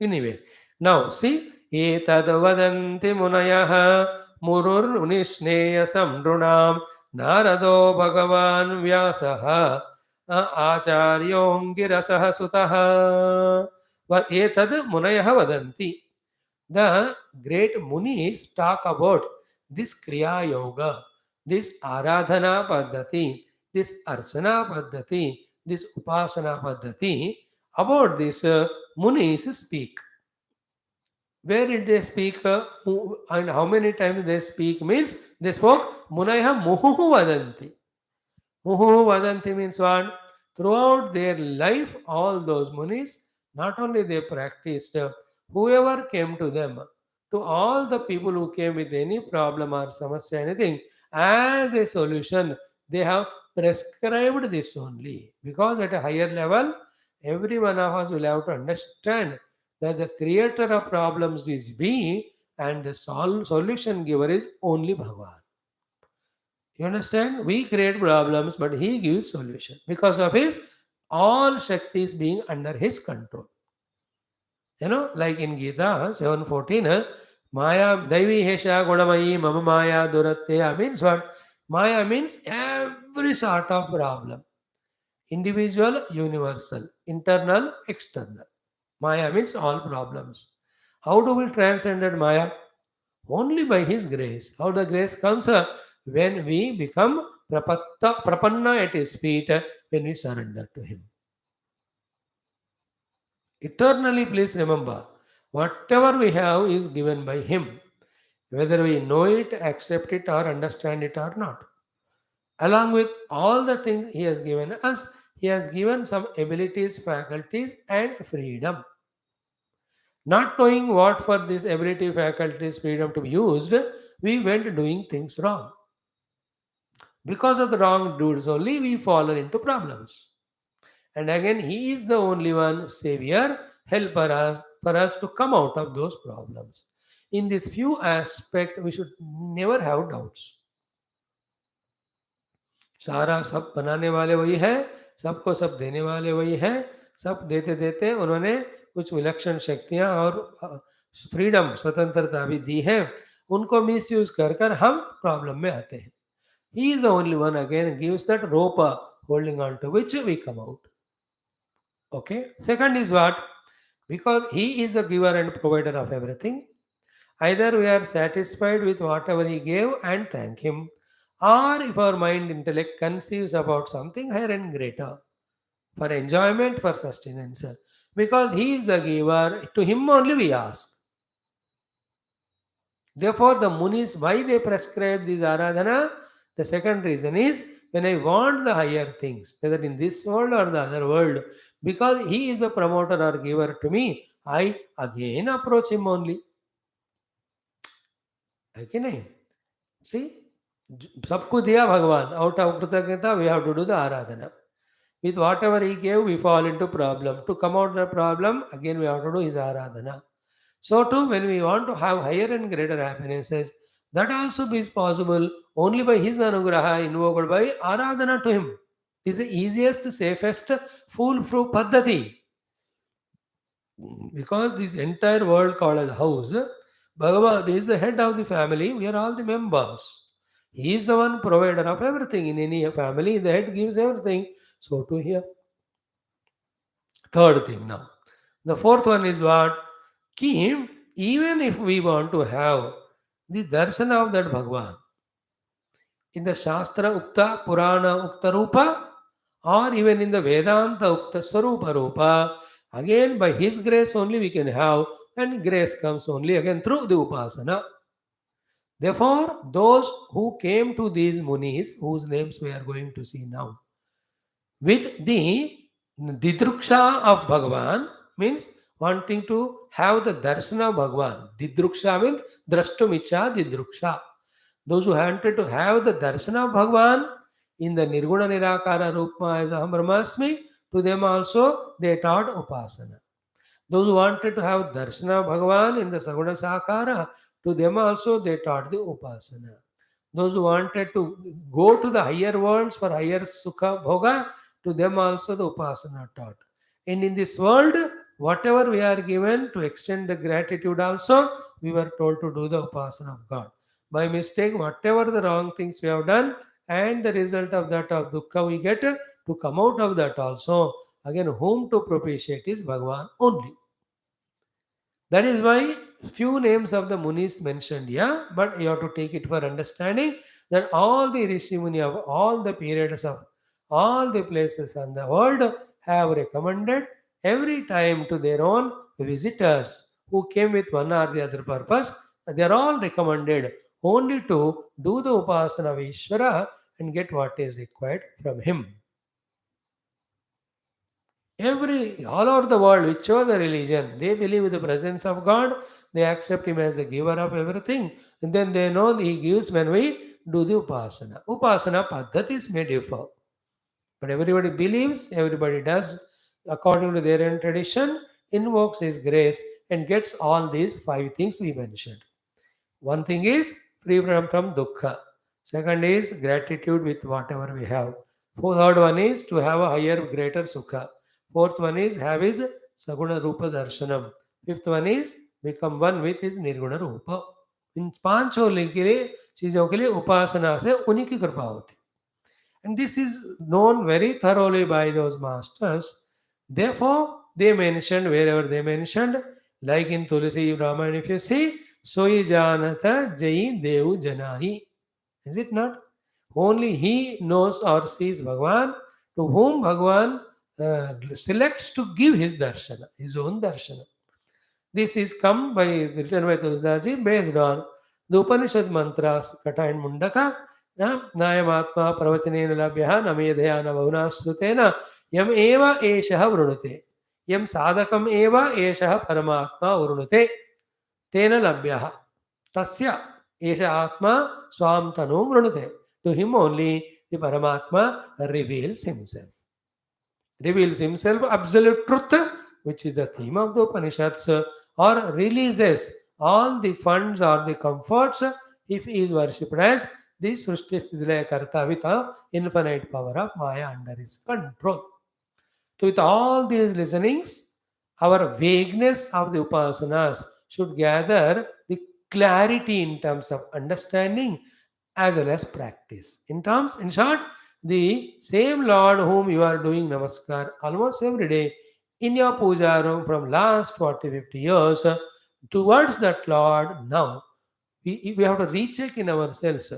Anyway, now see, etad vadanti munayah murur unishneyasam drunam narado bhagavan vyasaha acharyongirasah sutaha va etad munayah vadanti. The great munis talk about this kriya yoga, this aradhana paddhati, this archana paddhati, this upasana paddhati. About this, munis speak. Where did they speak? And how many times they speak means they spoke Munaya Muhu Vadanti. Muhu Vadanti means what? Throughout their life, all those munis, not only they practiced, whoever came to them, to all the people who came with any problem or samasya, anything, as a solution, they have prescribed this only. Because at a higher level, every one of us will have to understand that the creator of problems is we and the solution giver is only Bhagavan. You understand? We create problems, but he gives solution because of his all Shaktis being under his control. You know, like in Gita 7:14, Maya Daivi Hesha Gunamayi Mama Maya Duratteya means what? Maya means every sort of problem. Individual, universal, internal, external. Maya means all problems. How do we transcend Maya? Only by His grace. How the grace comes? When we become prapanna at His feet, when we surrender to Him. Eternally, please remember, whatever we have is given by Him. Whether we know it, accept it, or understand it or not. Along with all the things He has given us, He has given some abilities, faculties, and freedom. Not knowing what for this ability, faculties, freedom to be used, we went doing things wrong. Because of the wrong deeds only, we fallen into problems. And again, He is the only one Savior, helper us for us to come out of those problems. In this few aspect, we should never have doubts. सारा सब बनाने वाले वही है, सबको सब देने वाले वही है, सब देते देते उन्होंने कुछ विलक्षण शक्तियाँ और फ्रीडम स्वतंत्रता भी दी है, उनको मिसयूज कर कर हम प्रॉब्लम में आते हैं. He is the only one again gives that rope holding on to which we come out. Okay. Second is what? Because He is the giver and provider of everything. Either we are satisfied with whatever He gave and thank Him, or if our mind intellect conceives about something higher and greater for enjoyment, for sustenance. Because He is the giver, to Him only we ask. Therefore, the Munis, why they prescribe this Aradhana? The second reason is when I want the higher things, whether in this world or the other world, because He is the promoter or giver to me, I again approach Him only. Okay, see, सबको दिया भगवान. Out of कृतज्ञता, we have to do the Aradhana. With whatever He gave, we fall into problem. To come out of the problem, again we have to do His aradhana. So too, when we want to have higher and greater happinesses, that also is possible only by His anugraha, invoked by aradhana to Him. It is the easiest, safest, foolproof paddhati. Because this entire world called as house, Bhagavan is the head of the family, we are all the members. He is the one provider of everything. In any family, the head gives everything. So too here. Third thing now. The fourth one is what? Ki, even if we want to have the darsana of that Bhagavan, in the Shastra Ukta, Purana Ukta Rupa, or even in the Vedanta Ukta Swarupa Rupa, again by His grace only we can have, and grace comes only again through the Upasana. Therefore, those who came to these munis, whose names we are going to see now, with the didruksha of Bhagavan, means wanting to have the darshana of Bhagavan. Didruksha means drashtumicha didruksha. Those who wanted to have the darshana of Bhagavan in the Nirguna Nirakara Rupma as Aham Brahmasmi, to them also they taught Upasana. Those who wanted to have darshana of Bhagavan in the Saguna Sakara, to them also they taught the Upasana. Those who wanted to go to the higher worlds for higher Sukha Bhoga, to them also the Upasana taught. And in this world, whatever we are given to extend the gratitude also, we were told to do the Upasana of God. By mistake, whatever the wrong things we have done, and the result of that of dukkha we get, to come out of that also, again, whom to propitiate is Bhagavan only. That is why few names of the Munis mentioned here, but you have to take it for understanding that all the Rishi Muni of all the periods of all the places in the world have recommended every time to their own visitors who came with one or the other purpose. They are all recommended only to do the Upasana of Ishvara and get what is required from him. All over the world, whichever the religion, they believe in the presence of God, they accept him as the giver of everything, and then they know he gives when we do the upasana. Upasana paddhatis may differ, but everybody believes, everybody does according to their own tradition, invokes his grace and gets all these five things we mentioned. One thing is free from dukkha. Second is gratitude with whatever we have. Third one is to have a higher, greater sukha. Fourth one is have his saguna rupa darshanam. Fifth one is become one with his nirguna rupa. इन पांचों चीजों के लिए उपासना से उन्हीं की कृपा होती. And this is known very thoroughly by those masters. Therefore, they mentioned wherever they mentioned, like in Tulsi Ramayana, if you see, Soi Janata Jai Devu Janahi. Is it not? Only he knows or sees Bhagavan, to whom Bhagavan selects to give his darshana, his own darshana. This is come by written by Tulsidaji based on the Upanishad mantras Kata and Mundaka. Nayamatma pravachanena labhyaha namedhayana bahuna srutena yam eva eshaha vrunute. Yam sadhakam eva eshaha paramatma vrunute. Tena labhyaha. Tasya esha atma swam tanu vrunute. To him only the Paramatma reveals himself. Reveals himself absolute truth, which is the theme of the Upanishads, or releases all the funds or the comforts if he is worshipped as the Srishti Sthidilaya Karta with a infinite power of Maya under his control. So with all these listenings, our vagueness of the Upasanas should gather the clarity in terms of understanding as well as practice. In short, the same Lord whom you are doing namaskar almost every day in your puja room from last 40-50 years, towards that Lord now, we have to recheck in ourselves.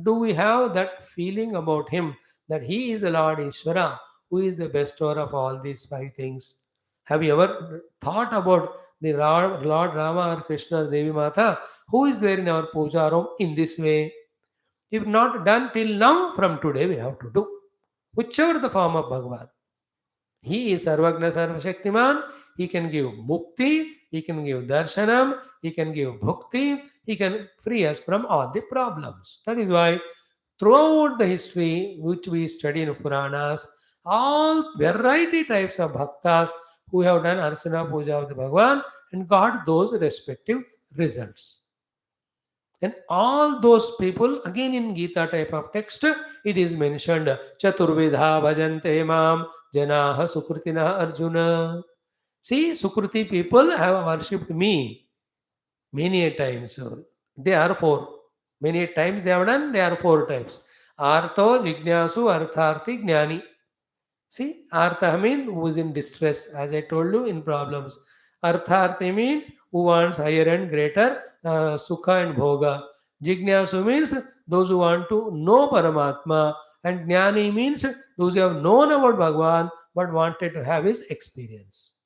Do we have that feeling about Him that He is the Lord Ishvara, who is the bestower of all these five things? Have you ever thought about the Lord Rama or Krishna or Devi Mata, who is there in our puja room in this way? If not done till now, from today we have to do. Whichever the form of Bhagavan. He is Sarvagna Sarvashaktiman. He can give mukti, he can give darshanam, he can give bhukti, he can free us from all the problems. That is why throughout the history which we study in Puranas, all variety types of bhaktas who have done Arsana Puja of the Bhagavan and got those respective results. And all those people, again in Gita type of text, it is mentioned Chaturvidha Bhajante Mam Janaha Sukrutina Arjuna. See, Sukruti people have worshipped me many a times. So they are four. Many a times they have done, they are four types. Artho, Jignasu, Artharthi, Jnani. See, Artha means who is in distress, as I told you, in problems. Artharthi means who wants higher and greater sukha and bhoga. Jignasu means those who want to know Paramatma. And Jnani means those who have known about Bhagavan but wanted to have his experience.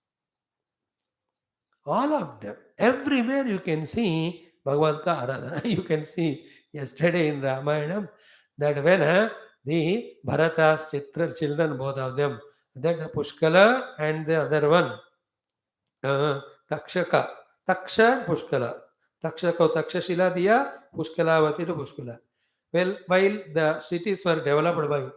All of them. Everywhere you can see Bhagavad Ka Aradhana. You can see yesterday in Ramayana that when the Bharata's children, both of them, that Pushkala and the other one, Takshaka, Taksha, Pushkala. Takshaka, Takshashila Diya, Pushkalavati to Pushkala. Well, while the cities were developed by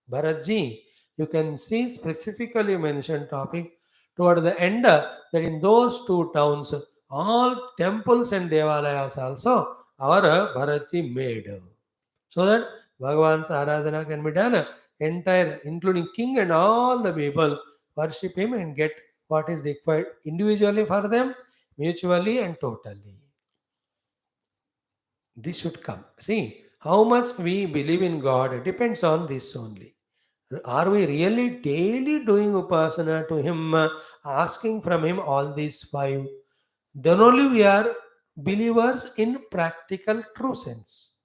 Bharatji, you can see specifically mentioned topic toward the end, that in those two towns, all temples and devalayas also our Bharatji made. So that Bhagavan's Aradhana can be done, entire, including king and all the people, worship him and get what is required individually for them, mutually and totally. This should come. See, how much we believe in God depends on this only. Are we really daily doing upasana to Him, asking from Him all these five? Then only we are believers in practical true sense.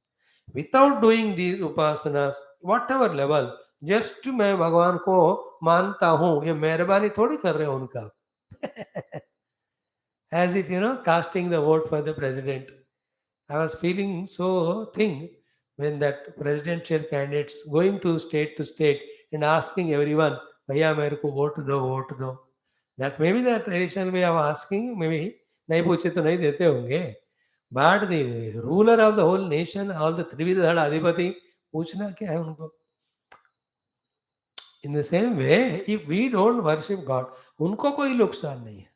Without doing these upasanas, whatever level, just मैं भगवान को मानता हूँ, ये मेहरबानी थोड़ी कर रहे हो उनका. As if, casting the vote for the president. I was feeling so thing when that presidential candidates going to state and asking everyone, भैया मेरे को वोट दो. That may be the traditional way of asking, maybe नहीं पूछे तो नहीं देते होंगे. But the ruler of the whole nation, all the त्रिविध अधिपति, पूछना क्या है उनको? In the same way, if we don't worship God, उनको कोई नुकसान नहीं है.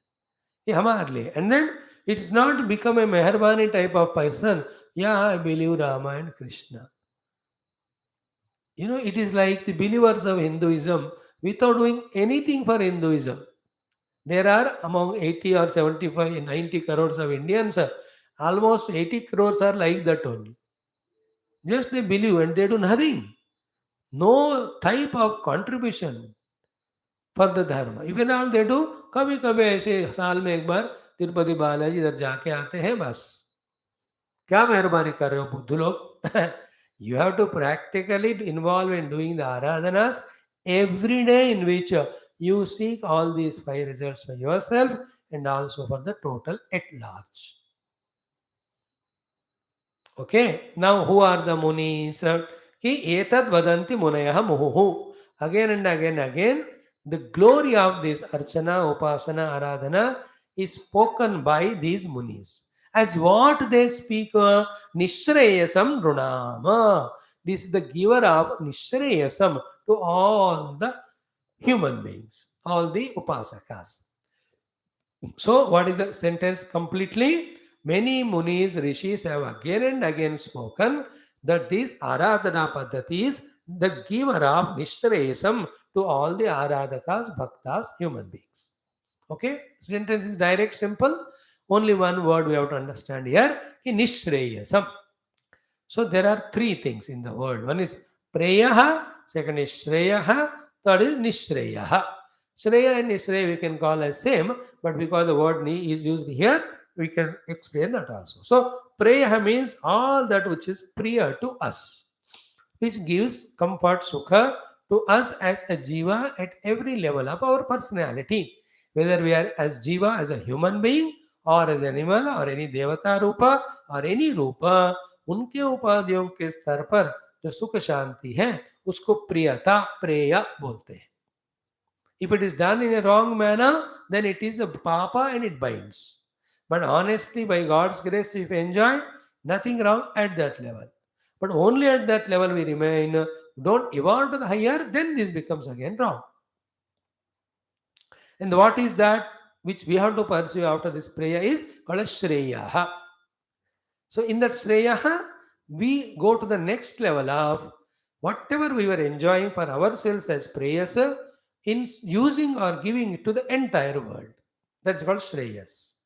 ये हमारे लिए. And then it's not become a meherbani type of person. Yeah, I believe Rama and Krishna. It is like the believers of Hinduism without doing anything for Hinduism. There are among 80 or 75, 90 crores of Indians, almost 80 crores are like that only. Just they believe and they do nothing. No type of contribution for the dharma. Even all they do, कभी कभी ऐसे साल में एक बार तिरुपति बालाजी इधर जाके आते हैं बस. क्या मेहरबानी कर रहे हो बुद्धू लोग? You have to practically involve in doing the aradhanas every day, in which you seek all these five results for yourself and also for the total at large. Okay, now who are the munis? Ki etad vadanti munayah muhuhu. Again and again, the glory of this archana, upasana, aradhana is spoken by these munis. As what they speak, nishreyasam drunama. This is the giver of nishreyasam to all the human beings, all the upasakas. So, what is the sentence completely? Many munis, rishis have again and again spoken that this aradhana paddhati is the giver of nishreyasam to all the aradhakas, bhaktas, human beings. Okay, sentence is direct, simple. Only one word we have to understand here: nishreyasam. So there are three things in the word. One is preyaha, second is shreyaha, third is nishreyaha. Shreya and Nishreya we can call as same, but because the word ni is used here, we can explain that also. So preyaha means all that which is priya to us, which gives comfort, sukha to us as a jiva at every level of our personality. Whether we are as jiva, as a human being, or as animal, or any devata rupa, or any rupa, उनके उपाधियों के स्तर पर जो सुख शांति है उसको प्रियता प्रेय बोलते हैं. If it is done in a wrong manner, then it is a papa and it binds. But honestly, by God's grace, if we enjoy, nothing wrong at that level. But only at that level we remain. Don't evolve to the higher, then this becomes again wrong. And what is that which we have to pursue after this prayer is called as Shreyaha. So in that Shreyaha, we go to the next level of whatever we were enjoying for ourselves as prayers, in using or giving it to the entire world. That's called Shreyas.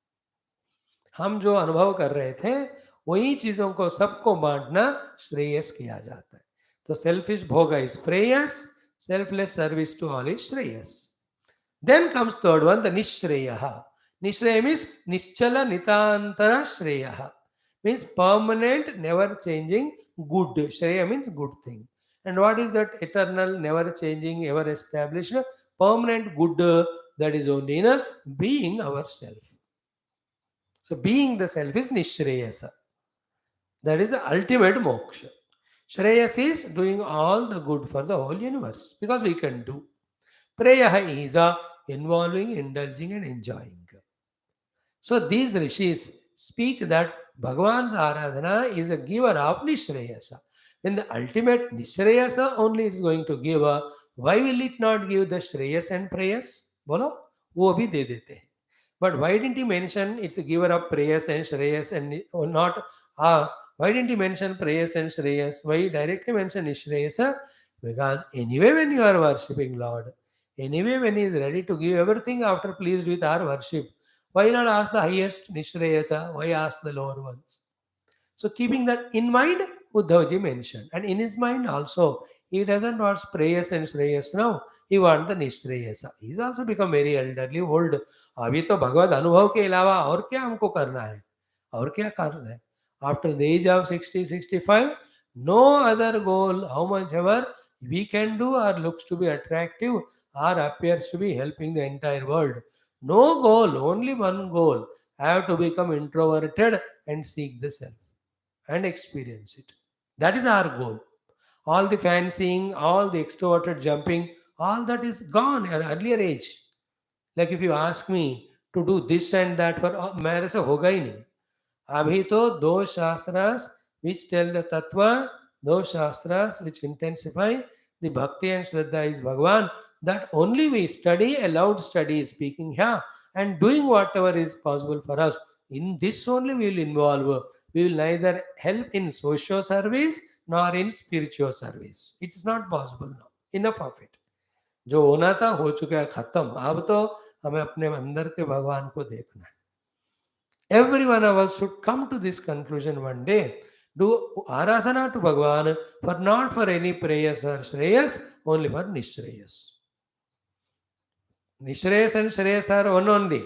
हम जो अनुभव कर रहे थे वही चीजों को सबको बांटना श्रेयस किया जाता है. तो सेल्फिश भोग is प्रेयस, selfless service to all is Shreyas. Then comes third one, the Nishreyaha. Nishreya means Nischala Nitantara Shreyaha. Means permanent, never changing good. Shreya means good thing. And what is that eternal, never changing, ever established, permanent good? That is only in being ourself. So being the self is Nishreyasa. That is the ultimate moksha. Shreyas is doing all the good for the whole universe because we can do. Preyaha is involving, indulging and enjoying. So these rishis speak that Bhagavan's Aradhana is a giver of Nishreyasa. When the ultimate Nishreyasa only is going to give, why will it not give the Shreyas and Prayas? Bolo? वो भी दे देते हैं. But why didn't he mention it's a giver of prayers and shreyas and or not? Why didn't he mention prayers and shreyas? Why he directly mention Nishreyasa? Because anyway, when you are worshipping Lord, anyway, when he is ready to give everything after pleased with our worship, why not ask the highest Nishreyasa? Why ask the lower ones? So keeping that in mind, Uddhavaji mentioned. And in his mind also, he doesn't want prayers and shreyas now. He wants the nishreyasa. He's also become very elderly, old. अभी तो भगवत अनुभव के अलावा और क्या हमको करना है, और क्या करना है? After the age of 60, 65, no other goal, how much ever we can do or looks to be attractive or appears to be helping the entire world. No goal, only one goal. Have to become introverted and seek the self and experience it. That is our goal. All the fancying, all the extroverted jumping, all that is gone at an earlier age. Like if you ask me to do this and that for मेरे से होगा ही नहीं. अभी तो दो shastras which tell the tattva, those shastras which intensify the bhakti and shraddha is Bhagawan, that only we study, aloud study, speaking here, and doing whatever is possible for us. In this only we will involve. We will neither help in social service nor in spiritual service. It is not possible now. Enough of it. जो होना था हो चुका है, खत्म. अब तो हमें अपने अंदर के भगवान को देखना है. Every one of us should come to this conclusion one day. Do aradhana to Bhagavan for not for any prayers or shreyas, only for nishreyas. Nishreyas and shreyas are one only.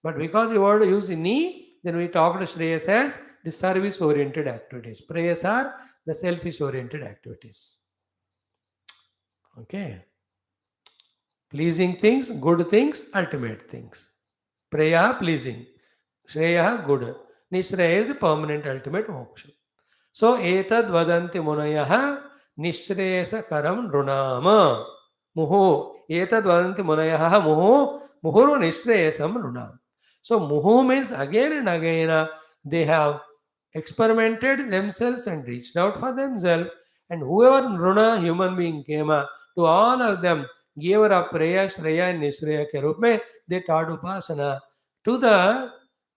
But because we want to use ni, then we talk to shreyas as the service-oriented activities. Prayers are the selfish-oriented activities. Okay. Pleasing things, good things, ultimate things. Praya, pleasing. Shreya, good. Nishreya is the permanent ultimate moksha. So, etad vadanti munayaha nishreyasa karam runama. Muhu. Etad vadanti munayaha muhu. Muhuru nishreyasam runam. So, muhu means again and again they have experimented themselves and reached out for themselves. And whoever Nruna, human being, came to all of them, giver of Preya, Shreya, and Nishreya ke roop mein, they taught Upasana to the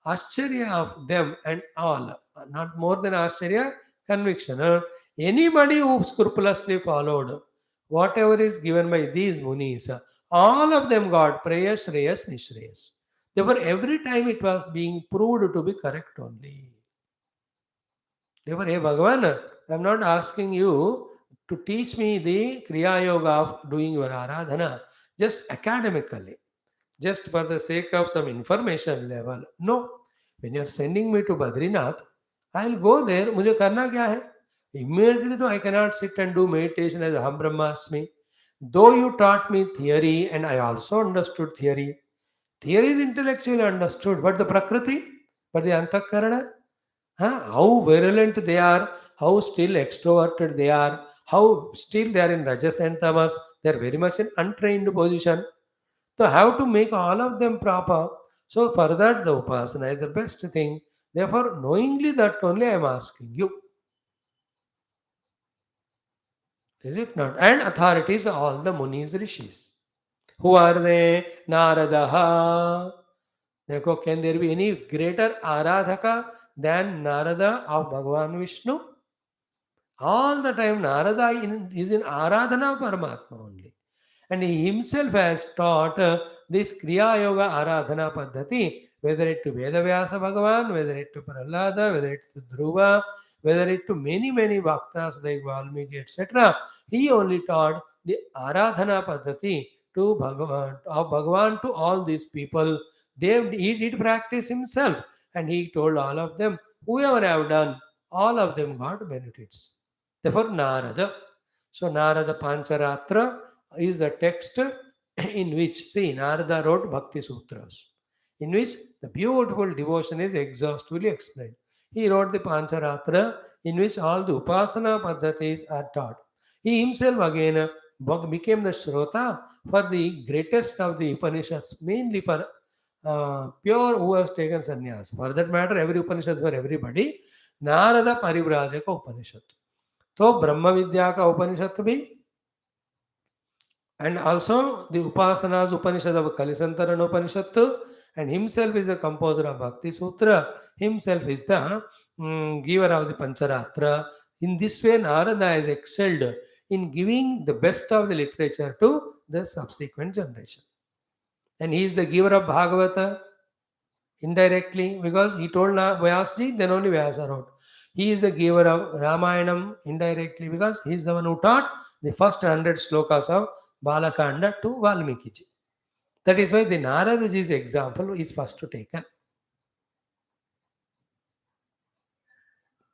Ascharya of them and all. Not more than Ascharya, conviction. Anybody who scrupulously followed whatever is given by these munis, all of them got Preya, Shreyas, Nishreyas. Therefore, every time it was being proved to be correct only. Therefore, hey Bhagavan, I am not asking you to teach me the Kriya Yoga of doing your Aradhana just academically, just for the sake of some information level. No. When you are sending me to Badrinath, I will go there. मुझे करना क्या है? Immediately, so I cannot sit and do meditation as Aham Brahmasmi. Though you taught me theory and I also understood theory. Theory is intellectually understood, but the Prakriti, but the Antakarana, how virulent they are, how still extroverted they are, how still they are in Rajas and Tamas, they are very much in untrained position. So have to make all of them proper. So for that the Upasana is the best thing. Therefore, knowingly that only I am asking you. Is it not? And authorities are all the Munis, Rishis. Who are they? Naradaha. Therefore, can there be any greater Aradhaka than Narada of Bhagavan Vishnu? All the time Narada is in Aradhana of Paramatma only. And he himself has taught this Kriya Yoga Aradhana Paddhati, whether it to Vyasa Bhagavan, whether it to Prahlada, whether it to Dhruva, whether it to many, many Bhaktas like Valmiki, etc. He only taught the Aradhana Paddhati to Bhagavan, of Bhagavan to all these people. He did practice himself and he told all of them, whoever have done, all of them got benefits. Therefore, Narada. So, Narada Pancharatra is a text in which, see, Narada wrote Bhakti Sutras, in which the beautiful devotion is exhaustively explained. He wrote the Pancharatra, in which all the Upasana Paddhatis are taught. He himself again became the Shrota for the greatest of the Upanishads, mainly for pure who has taken sannyas. For that matter, every Upanishad for everybody. Narada Parivrajaka Upanishad. तो ब्रह्म विद्या का उपनिषद भी And also the Upasanas Upanishad of Kalisantaran Upanishad, and himself is the composer of Bhakti Sutra, himself is the giver of the Pancharatra. In this way, Narada is excelled in giving the best of the literature to the subsequent generation. And he is the giver of Bhagavata indirectly, because he told Vyasji, then only Vyasa wrote. He is the giver of Ramayanam indirectly, because he is the one who taught the first 100 slokas of Balakanda to Valmiki ji. That is why the Narada ji's example is first taken.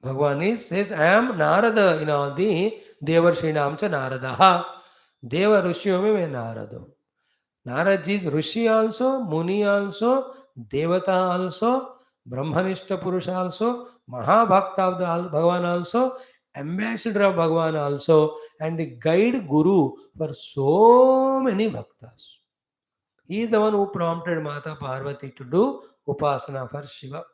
Bhagavan says, I am Narada in all the Devarshinam cha Naradaha. Deva Rishyome me Narado. Narad is Rishi also, Muni also, Devata also, Brahmanishta Purusha also, Mahabhakta of the Bhagavan also, ambassador of Bhagavan also, and the guide guru for so many bhaktas. He is the one who prompted Mata Parvati to do Upasana for Shiva.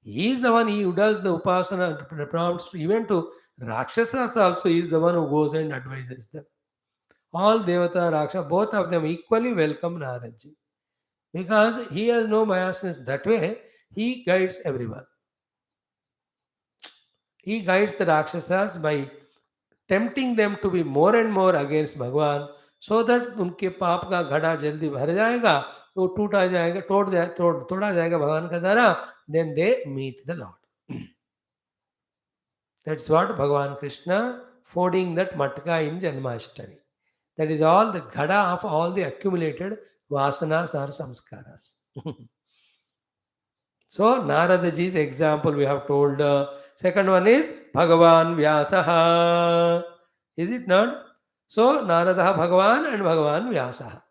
He is the one who does the Upasana, prompts even to Rakshasas also. He is the one who goes and advises them. All Devata, Raksha, both of them equally welcome Naradji. Because he has no biasness that way, he guides everyone. He guides the Rakshasas by tempting them to be more and more against Bhagwan, so that उनके पाप का घड़ा जल्दी भर जाएगा, वो टूटा जाएगा, तोड़ा जाएगा भगवान का द्वारा, then they meet the Lord. That's what Bhagavan Krishna fording that matka in Janmashtami. That is all the ghada of all the accumulated vasanas or samskaras. So, Naradaji's example we have told. Second one is Bhagavan Vyasaha. Is it not? So, Narada Bhagavan and Bhagavan Vyasaha.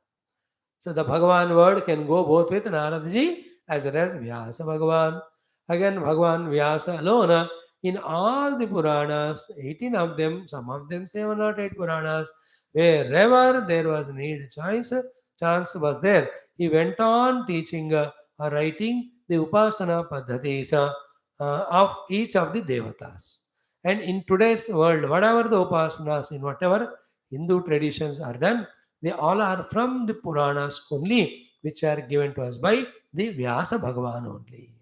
So, the Bhagavan word can go both with Naradaji as well as Vyasa Bhagavan. Again, Bhagavan Vyasa alone. In all the Puranas, 18 of them, some of them 7 or 8 Puranas, wherever there was need choice, chance was there. He went on teaching or writing the Upasana Paddhatis of each of the Devatas. And in today's world, whatever the Upasanas, in whatever Hindu traditions are done, they all are from the Puranas only, which are given to us by the Vyasa Bhagavan only.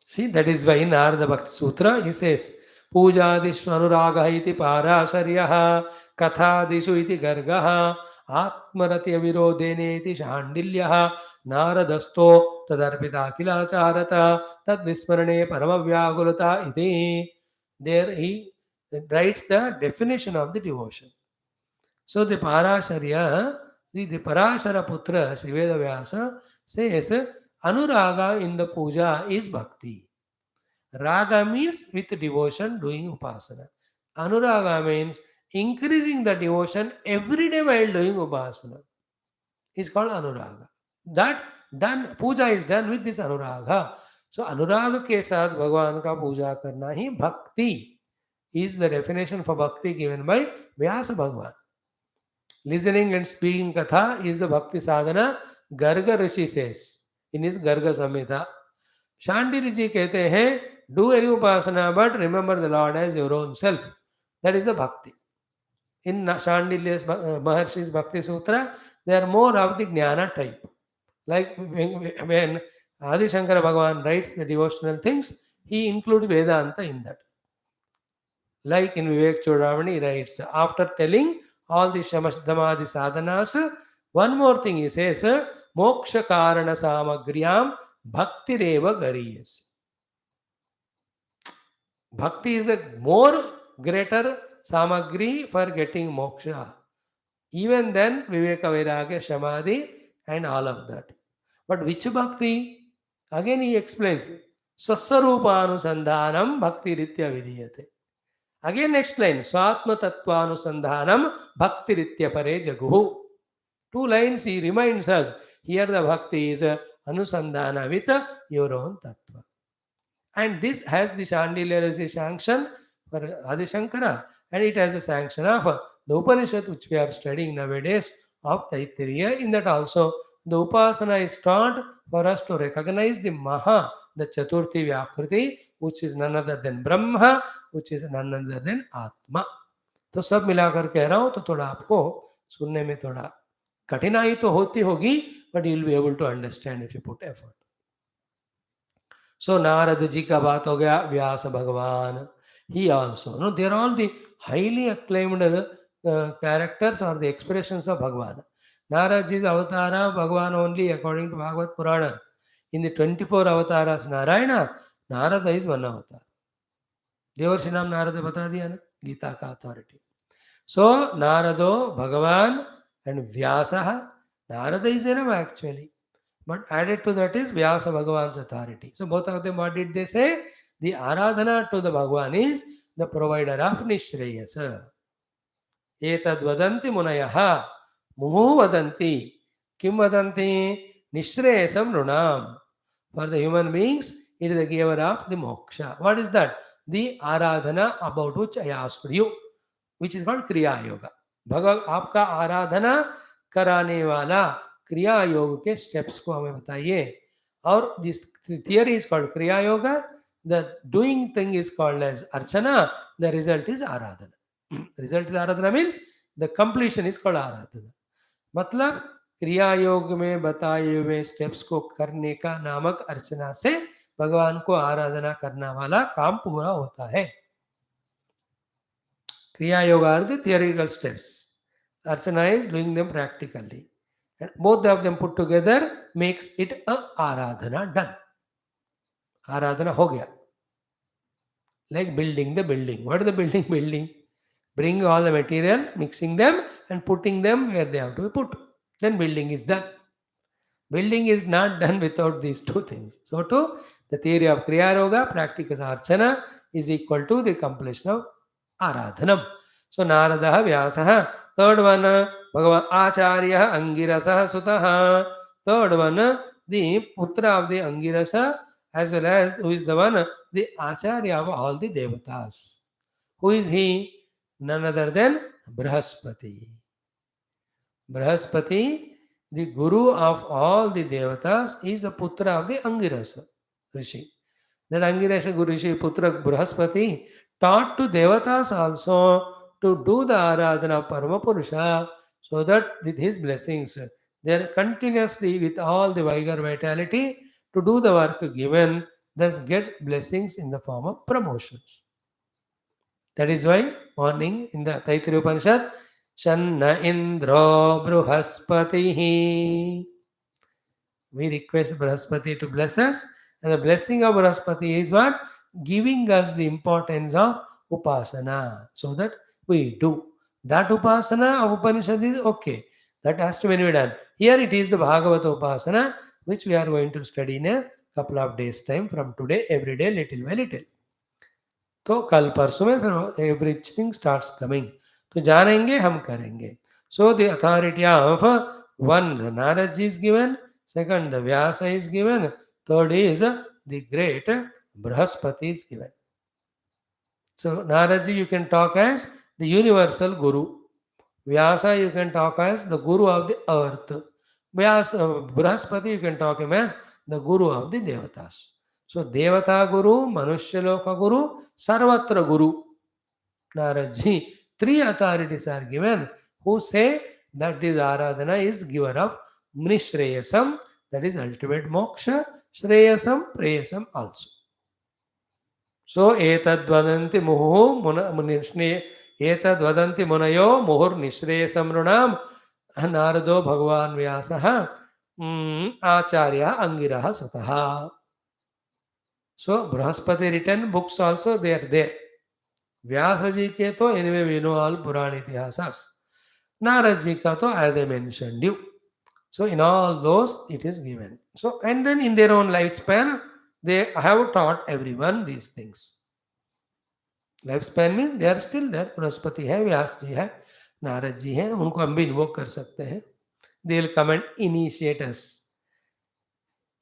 See, that is why in Narada Bhakti Sutra he says, Pujadishu anuraga iti parasaryaha, kathadishu iti gargaha, atmarati avirodene iti shandilyaha, naradasto tadarpita kilacharata, tad vismarane paramavyagulata iti. There he writes the definition of the devotion. So the Parasharya, the Parashara Putra, Sri Veda Vyasa, says, Anuraga in the puja is bhakti. Raga means with devotion doing upasana. Anuraga means increasing the devotion every day while doing upasana. Is called anuraga. That done, puja is done with this anuraga. So anuraga ke saath Bhagavan ka puja karna hi bhakti is the definition for bhakti given by Vyasa Bhagavan. Listening and speaking katha is the bhakti sadhana, Garga Rishi says in his Garga Samhita. Shandili ji कहते हैं, do any upasana but remember the Lord as your own self. That is the bhakti. In Shandilya's Maharshi's Bhakti Sutra, they are more of the jnana type. Like when Adi Shankara Bhagavan writes the devotional things, he includes Vedanta in that. Like in Vivek Chodamani, he writes, after telling all the Shamasdhamadi sadhanas, one more thing he says, Moksha Karana Samagriyam Bhakti Reva Gariyas. Bhakti is a more greater samagri for getting moksha. Even then, Viveka Vairagya, Samadhi, and all of that. But which bhakti? Again he explains, Sasarupānusandhānam bhakti ritya vidiyate. Again next line, Swatma Tattvanusandhanam Bhakti Ritya Pare Jaguhu. 2 lines he reminds us, here the bhakti is Anusandhana with your own Tattva. And this has the Shandilya sanction for Adi Shankara, and it has a sanction of the Upanishad which we are studying nowadays of Taittiriya. In that also, the Upasana is taught for us to recognize the Maha, the Chaturthi Vyakriti, which is none other than Brahma, which is none other than Atma. तो सब मिलाकर कह रहा हूं तो थोड़ा आपको सुनने में थोड़ा कठिनाई तो होती होगी, but you'll be able to understand if you put effort. So Narad ji का बात हो गया, व्यास भगवान, he also, no, they are all the highly acclaimed characters or the expressions of Bhagavan. Narad ji's avatara Bhagavan only according to Bhagavad Purana. In the 24 avatars Narayana, Narada is one avatar. देवर्षि नाम नारद बता दिया ना, गीता का authority. So Narado Bhagavan and Vyasa. Narada is enough actually, but added to that is Vyasa Bhagavan's authority. So both of them, what did they say? The Aradhana to the Bhagavan is the provider of Nishreyasa. Etad vadanti munayaha muhu vadanti. Kim vadanti? Nishreyasam runam. For the human beings, it is the giver of the moksha. What is that? The Aradhana about which I asked you, which is called Kriya Yoga. भगवान आपका आराधना कराने वाला क्रिया योग के steps को हमें बताइए. और this theory is called kriya yoga. The doing thing is called as archana. The result is aradhana. Result is aradhana means the completion is called aradhana. मतलब क्रिया योग में बताए हुए स्टेप्स को करने का नामक अर्चना से भगवान को आराधना करना वाला काम पूरा होता है. Kriya Yoga are the theoretical steps. Archana is doing them practically. And both of them put together makes it a Aradhana done. Aradhana ho gaya. Like building the building. What is the building? Building. Bring all the materials, mixing them and putting them where they have to be put. Then building is done. Building is not done without these two things. So too, the theory of Kriya Yoga, practice Archana, is equal to the completion of Aradhanam. So Narada Vyasa. Third one, Bhagavan Acharya Angirasa Sutaha. Third one, the Putra of the Angirasa, as well as who is the one, the Acharya of all the Devatas. Who is he? None other than Brahaspati. Brahaspati, the Guru of all the Devatas, is the Putra of the Angirasa Rishi. That Angirasa Guru Rishi Putra Brahaspati taught to Devatas also to do the Aradhana of Parama Purusha, so that with his blessings, they are continuously with all the vigor, vitality to do the work given, thus get blessings in the form of promotions. That is why morning in the Taittiriya Upanishad, Shanna Indra Bruhaspatihi. We request Brahaspati to bless us, and the blessing of Brahaspati is what? Giving us the importance of Upasana, so that we do. That Upasana of Upanishad is okay. That has to be done. Here it is the Bhagavata Upasana, which we are going to study in a couple of days time from today, every day, little by little. तो कल परसों में फिर everything starts coming. तो जानेंगे, हम करेंगे. So the authority of one, the Narada ji is given. Second, the Vyasa is given. Third is the great Brahaspati is given. So Naraji you can talk as the universal Guru. Vyasa you can talk as the Guru of the earth. Brahaspati you can talk him as the Guru of the Devatas. So Devata Guru, Manushya Loka Guru, Sarvatra Guru. Naraji, three authorities are given who say that this Aradhana is giver of Nishreyasam, that is ultimate moksha, Shreyasam, Preyasam also. So etad vadanti muhu munishne etad vadanti munayo muhur nishreyasam runam narado bhagavan vyasaha acharya angiraha sataha. So Brahaspati written books also they are there. Vyasa ji ke to anyway we know all Purana itihasas. Narad ji ka to as I mentioned you. So in all those it is given. So and then in their own lifespan they have taught everyone these things. Lifespan means they are still there. Brahaspati hai, Vyas ji hai, Narad ji hai, unko hum bhi invoke kar sakte hain. They will come and initiate us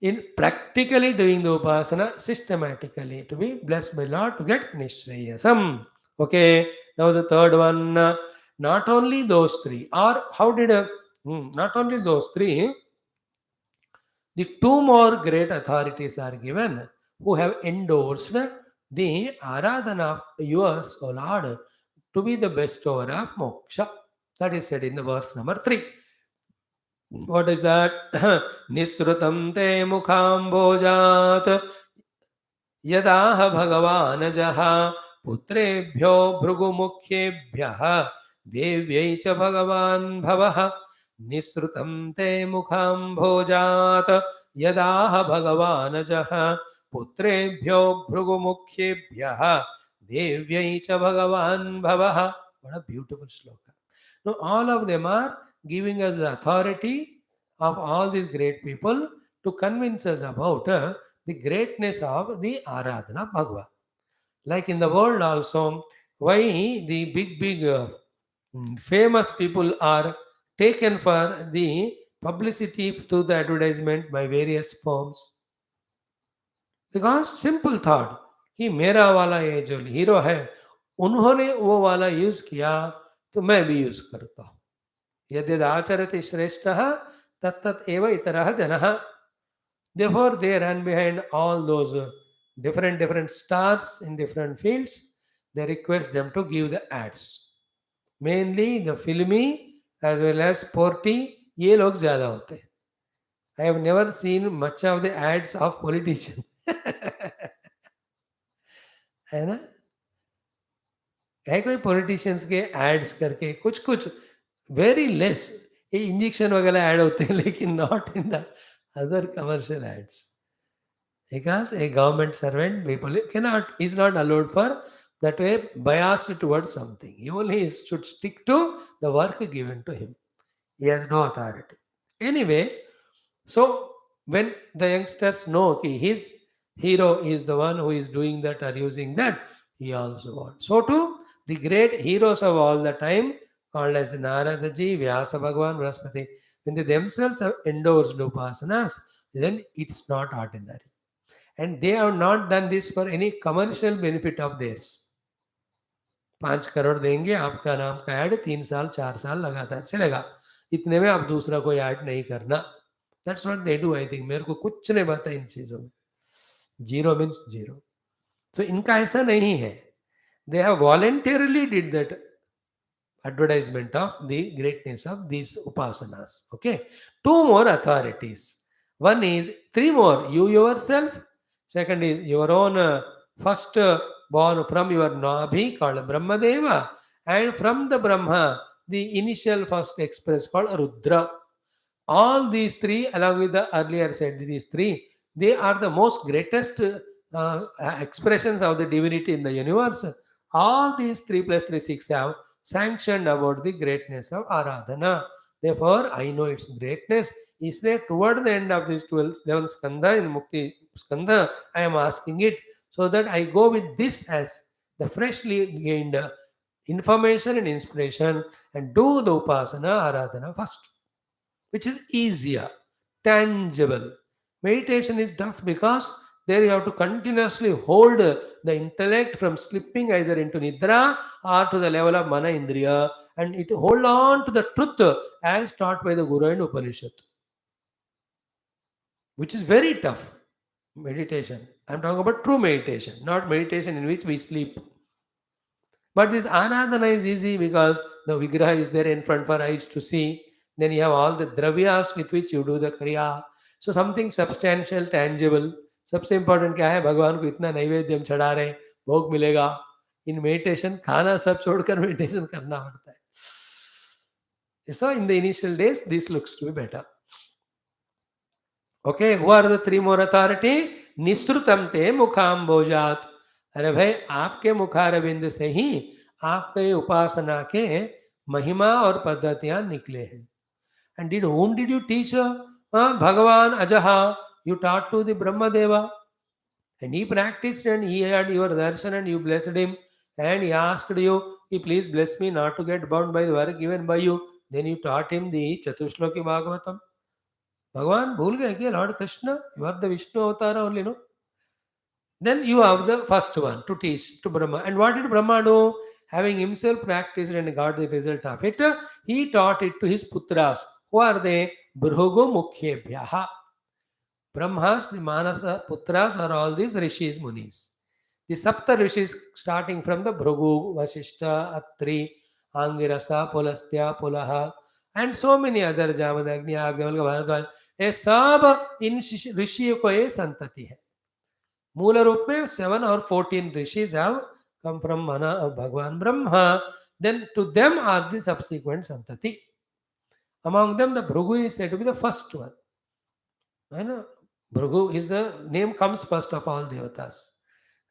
in practically doing the upasana systematically to be blessed by Lord to get Nishreyasam. Okay, now the third one, not only those three, or how did not only those three, the two more great authorities are given who have endorsed the Aradhana of yours, O Lord, to be the bestower of moksha. That is said in the verse number 3. What is that? Nisrutam te mukhambojat yadaha bhagavan jaha putrebhyo bhrugumukhyebhyah devyai cha bhagavan bhavah. Nisrutam te mukhambojat yadaha bhagavan jaha putrebhyo bhrugumukhyebhyah devyai cha bhagavan bhavah. What a beautiful sloka. Now all of them are giving us the authority of all these great people to convince us about the greatness of the Aradhana Bhagava. Like in the world also, why the big famous people are taken for the publicity through the advertisement by various firms. Because simple thought कि मेरा वाला ये जो hero है उन्होंने वो वाला use किया तो मैं भी यूज करता हूँ. यद्यद् आचरति श्रेष्ठः तत्तत् एव इतरः जनः. Therefore, they run behind all those different stars in different fields. They request them to give the ads. Mainly the filmy as well as sporty, ये लोग ज़्यादा होते हैं. I have never seen much of the ads of politicians. है ना? है कोई politicians के एड्स करके कुछ कुछ वेरी लेस ये इंजेक्शन वगैरह ऐड होते हैं लेकिन not in the other commercial ads. Because a government servant people cannot is not allowed for that way biased towards something. He only should stick to the work given to him. He has no authority. Anyway, so when the youngsters know कि his hero is the one who is doing that or using that, he also wants. So too, the great heroes of all the time, called as Naradaji, Vyasa Bhagavan, Brahaspati, when they themselves have endorsed upasanas, then it's not ordinary. And they have not done this for any commercial benefit of theirs. 5 crore देंगे आपका नाम का add 3 साल 4 साल लगातार चलेगा, इतने में आप दूसरा कोई ऐड नहीं करना. That's what they do. I think मेरे को कुछ नहीं पता इन चीज़ों में. Zero means zero. तो इनका ऐसा नहीं है. They have voluntarily did that advertisement of the greatness of these upasanas. Okay, 2 more authorities. One is 3 more. You yourself. Second is your own first born from your Nabhi called Brahmadeva, and from the Brahma, the initial first express called Rudra. All these 3, along with the earlier said these 3, they are the most greatest expressions of the divinity in the universe. All these 3 plus 3, 6 have sanctioned about the greatness of Aradhana. Therefore, I know its greatness. Isliye toward the end of this 11th skandha in Mukti skandha, I am asking it so that I go with this as the freshly gained information and inspiration and do the upasana Aradhana first, which is easier, tangible. Meditation is tough because there you have to continuously hold the intellect from slipping either into nidra or to the level of mana indriya, and it hold on to the truth as taught by the Guru and Upanishad, which is very tough. Meditation. I'm talking about true meditation, not meditation in which we sleep. But this Anadana is easy because the Vigraha is there in front for eyes to see. Then you have all the dravyas with which you do the Kriya. So something substantial, tangible. सबसे important क्या है, भगवान को इतना नैवेद्य हम चढ़ा रहे हैं, भोग मिलेगा. इन मेडिटेशन खाना सब छोड़कर मेडिटेशन करना पड़ता है. So in the initial days, this looks to be better. Okay, who are the 3 more authority? निसृतम ते मुखाम्बोजात. अरे भाई, आपके मुखारविंद से ही आपके उपासना के महिमा और पद्धतियां निकले हैं. And whom did you teach? Bhagawan Ajaha. You taught to the Brahmadeva. And he practiced and he had your darshan and you blessed him. And he asked you, please bless me not to get bound by the work given by you. Then you taught him the Chatushloki Bhagavatam. Bhagavan, bhul gaye kya Lord Krishna? You are the Vishnu avatar only, no? Then you have the first one to teach to Brahma. And what did Brahma do? Having himself practiced and got the result of it, he taught it to his putras. Who are they? Bhrugu Mukhyebhyaha. Brahmas, the Manasa Putras are all these Rishis, Munis. The Sapta Rishis starting from the Bhrugu, Vasishta, Atri, Angirasa, Pulastya, Pulaha, and so many other Jamadagni, Agyavalka, Bharadwaj, ये सब इन ऋषियों को ये संतति है. मूल रूप में 7 or 14 rishis have come from Mana of Bhagavan Brahma. Then to them are the subsequent santati. Among them, the Bhrugu is said to be the first one. I know Bhrugu is the name comes first of all devatas.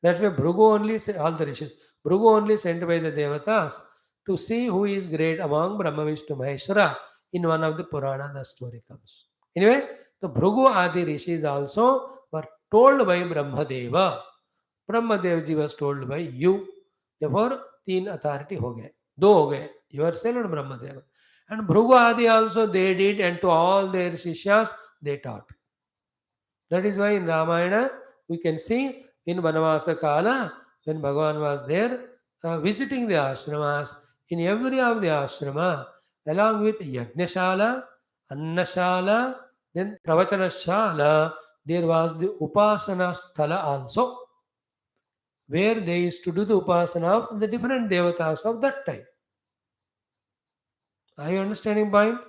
That's why Bhrugu only all the rishis. Bhrugu only sent by the devatas to see who is great among Brahma, Vishnu, Maheshwara. In one of the Purana, the story comes. Anyway, the Bhrugu Adi rishis also were told by Brahmadeva. Brahmadev ji was told by you. Therefore, 3 authority ho gaye. 2 ho gaye. Yourself and Brahmadeva. And Bhrugu Adi also they did, and to all their shishyas they taught. That is why in Ramayana we can see in Vanavasa Kala, when Bhagavan was there visiting the ashramas, in every of the ashrama, along with Yajnashala, Annashala, then Pravachanashala, there was the Upasana Sthala also, where they used to do the Upasana of the different devatas of that time. Are you understanding point?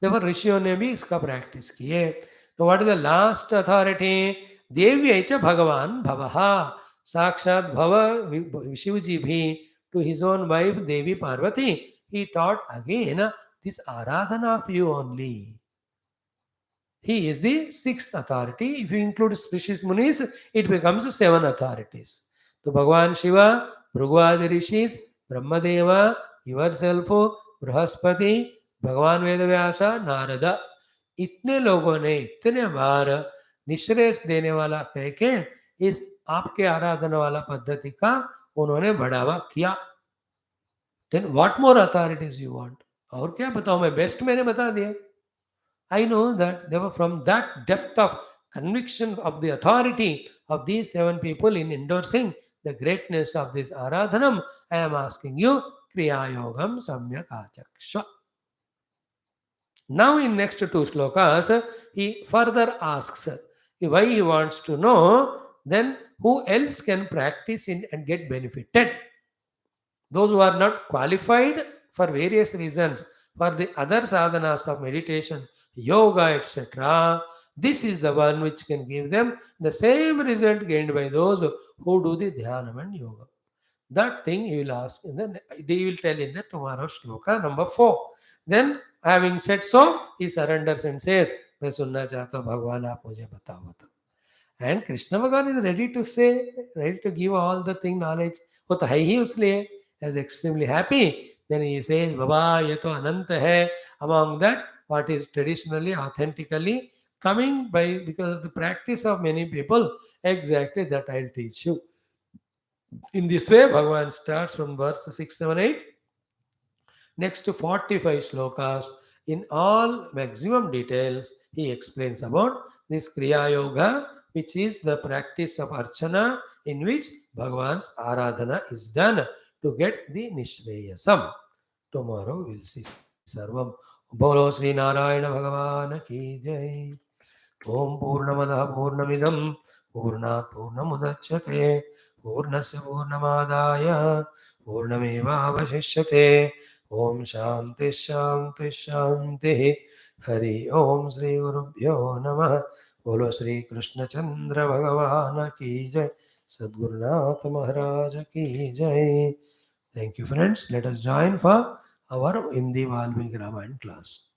Therefore, Rishio ने भी इसका practice किए. So what is the last authority? Devya cha Bhagavan Bhavaha. Sakshat Bhava Shivji bhi to his own wife Devi Parvati. He taught again this Aradhana of you only. He is the 6th authority. If you include Rishis Munis, it becomes 7 authorities. So Bhagavan Shiva, Bhrugwadi Rishis, Brahmadeva, yourself, Brahaspati, भगवान वेद व्यासा नारदा, इतने लोगों ने इतने बार निश्रेष देने वाला कह के इस आपके आराधना वाला पद्धति का उन्होंने बढ़ावा किया. Then what more authorities you want? और क्या बताऊं मैं, बेस्ट मैंने बता दिया. I know that they were from that depth of conviction of the authority of these 7 people in endorsing the greatness of this Aradhanam. I am asking you, Kriya Yogam Samyak Achaksha. Now in next 2 shlokas, he further asks why he wants to know, then who else can practice in and get benefited. Those who are not qualified for various reasons for the other sadhanas of meditation, yoga, etc. This is the one which can give them the same result gained by those who do the dhyanam and yoga. That thing he will ask, they will tell in the tomorrow's shloka number 4. Then having said so, he surrenders and says, मैं सुनना चाहता हूँ भगवान आप मुझे बताओ बताओ. And Krishna Bhagavan is ready to say, ready to give all the thing knowledge. वो तो है ही उसलिए, is extremely happy. Then he says, Baba, ये तो अनंत है. Among that, what is traditionally, authentically coming by because of the practice of many people, exactly that I'll teach you. In this way, Bhagavan starts from verse 6, 7, 8. Next to 45 shlokas, in all maximum details, he explains about this Kriya Yoga, which is the practice of Archana, in which Bhagavan's Aradhana is done to get the Nishreyasam. Tomorrow we'll see Sarvam. Bolo Sri Narayana Bhagavan ki jai. Om Purnamadaha Purnamidam Purnat Purnamudachyate Purnasya Purnamadaya Purnamevavashishyate. Om Shanti Shanti Shanti. Hari Om Sri Gurubhyo Namaha. Bolo Sri Krishna Chandra Bhagavan ki jai. Sadgurunath Maharaj ki jai. Thank you friends. Let us join for our Hindi Valmiki Ramayana class.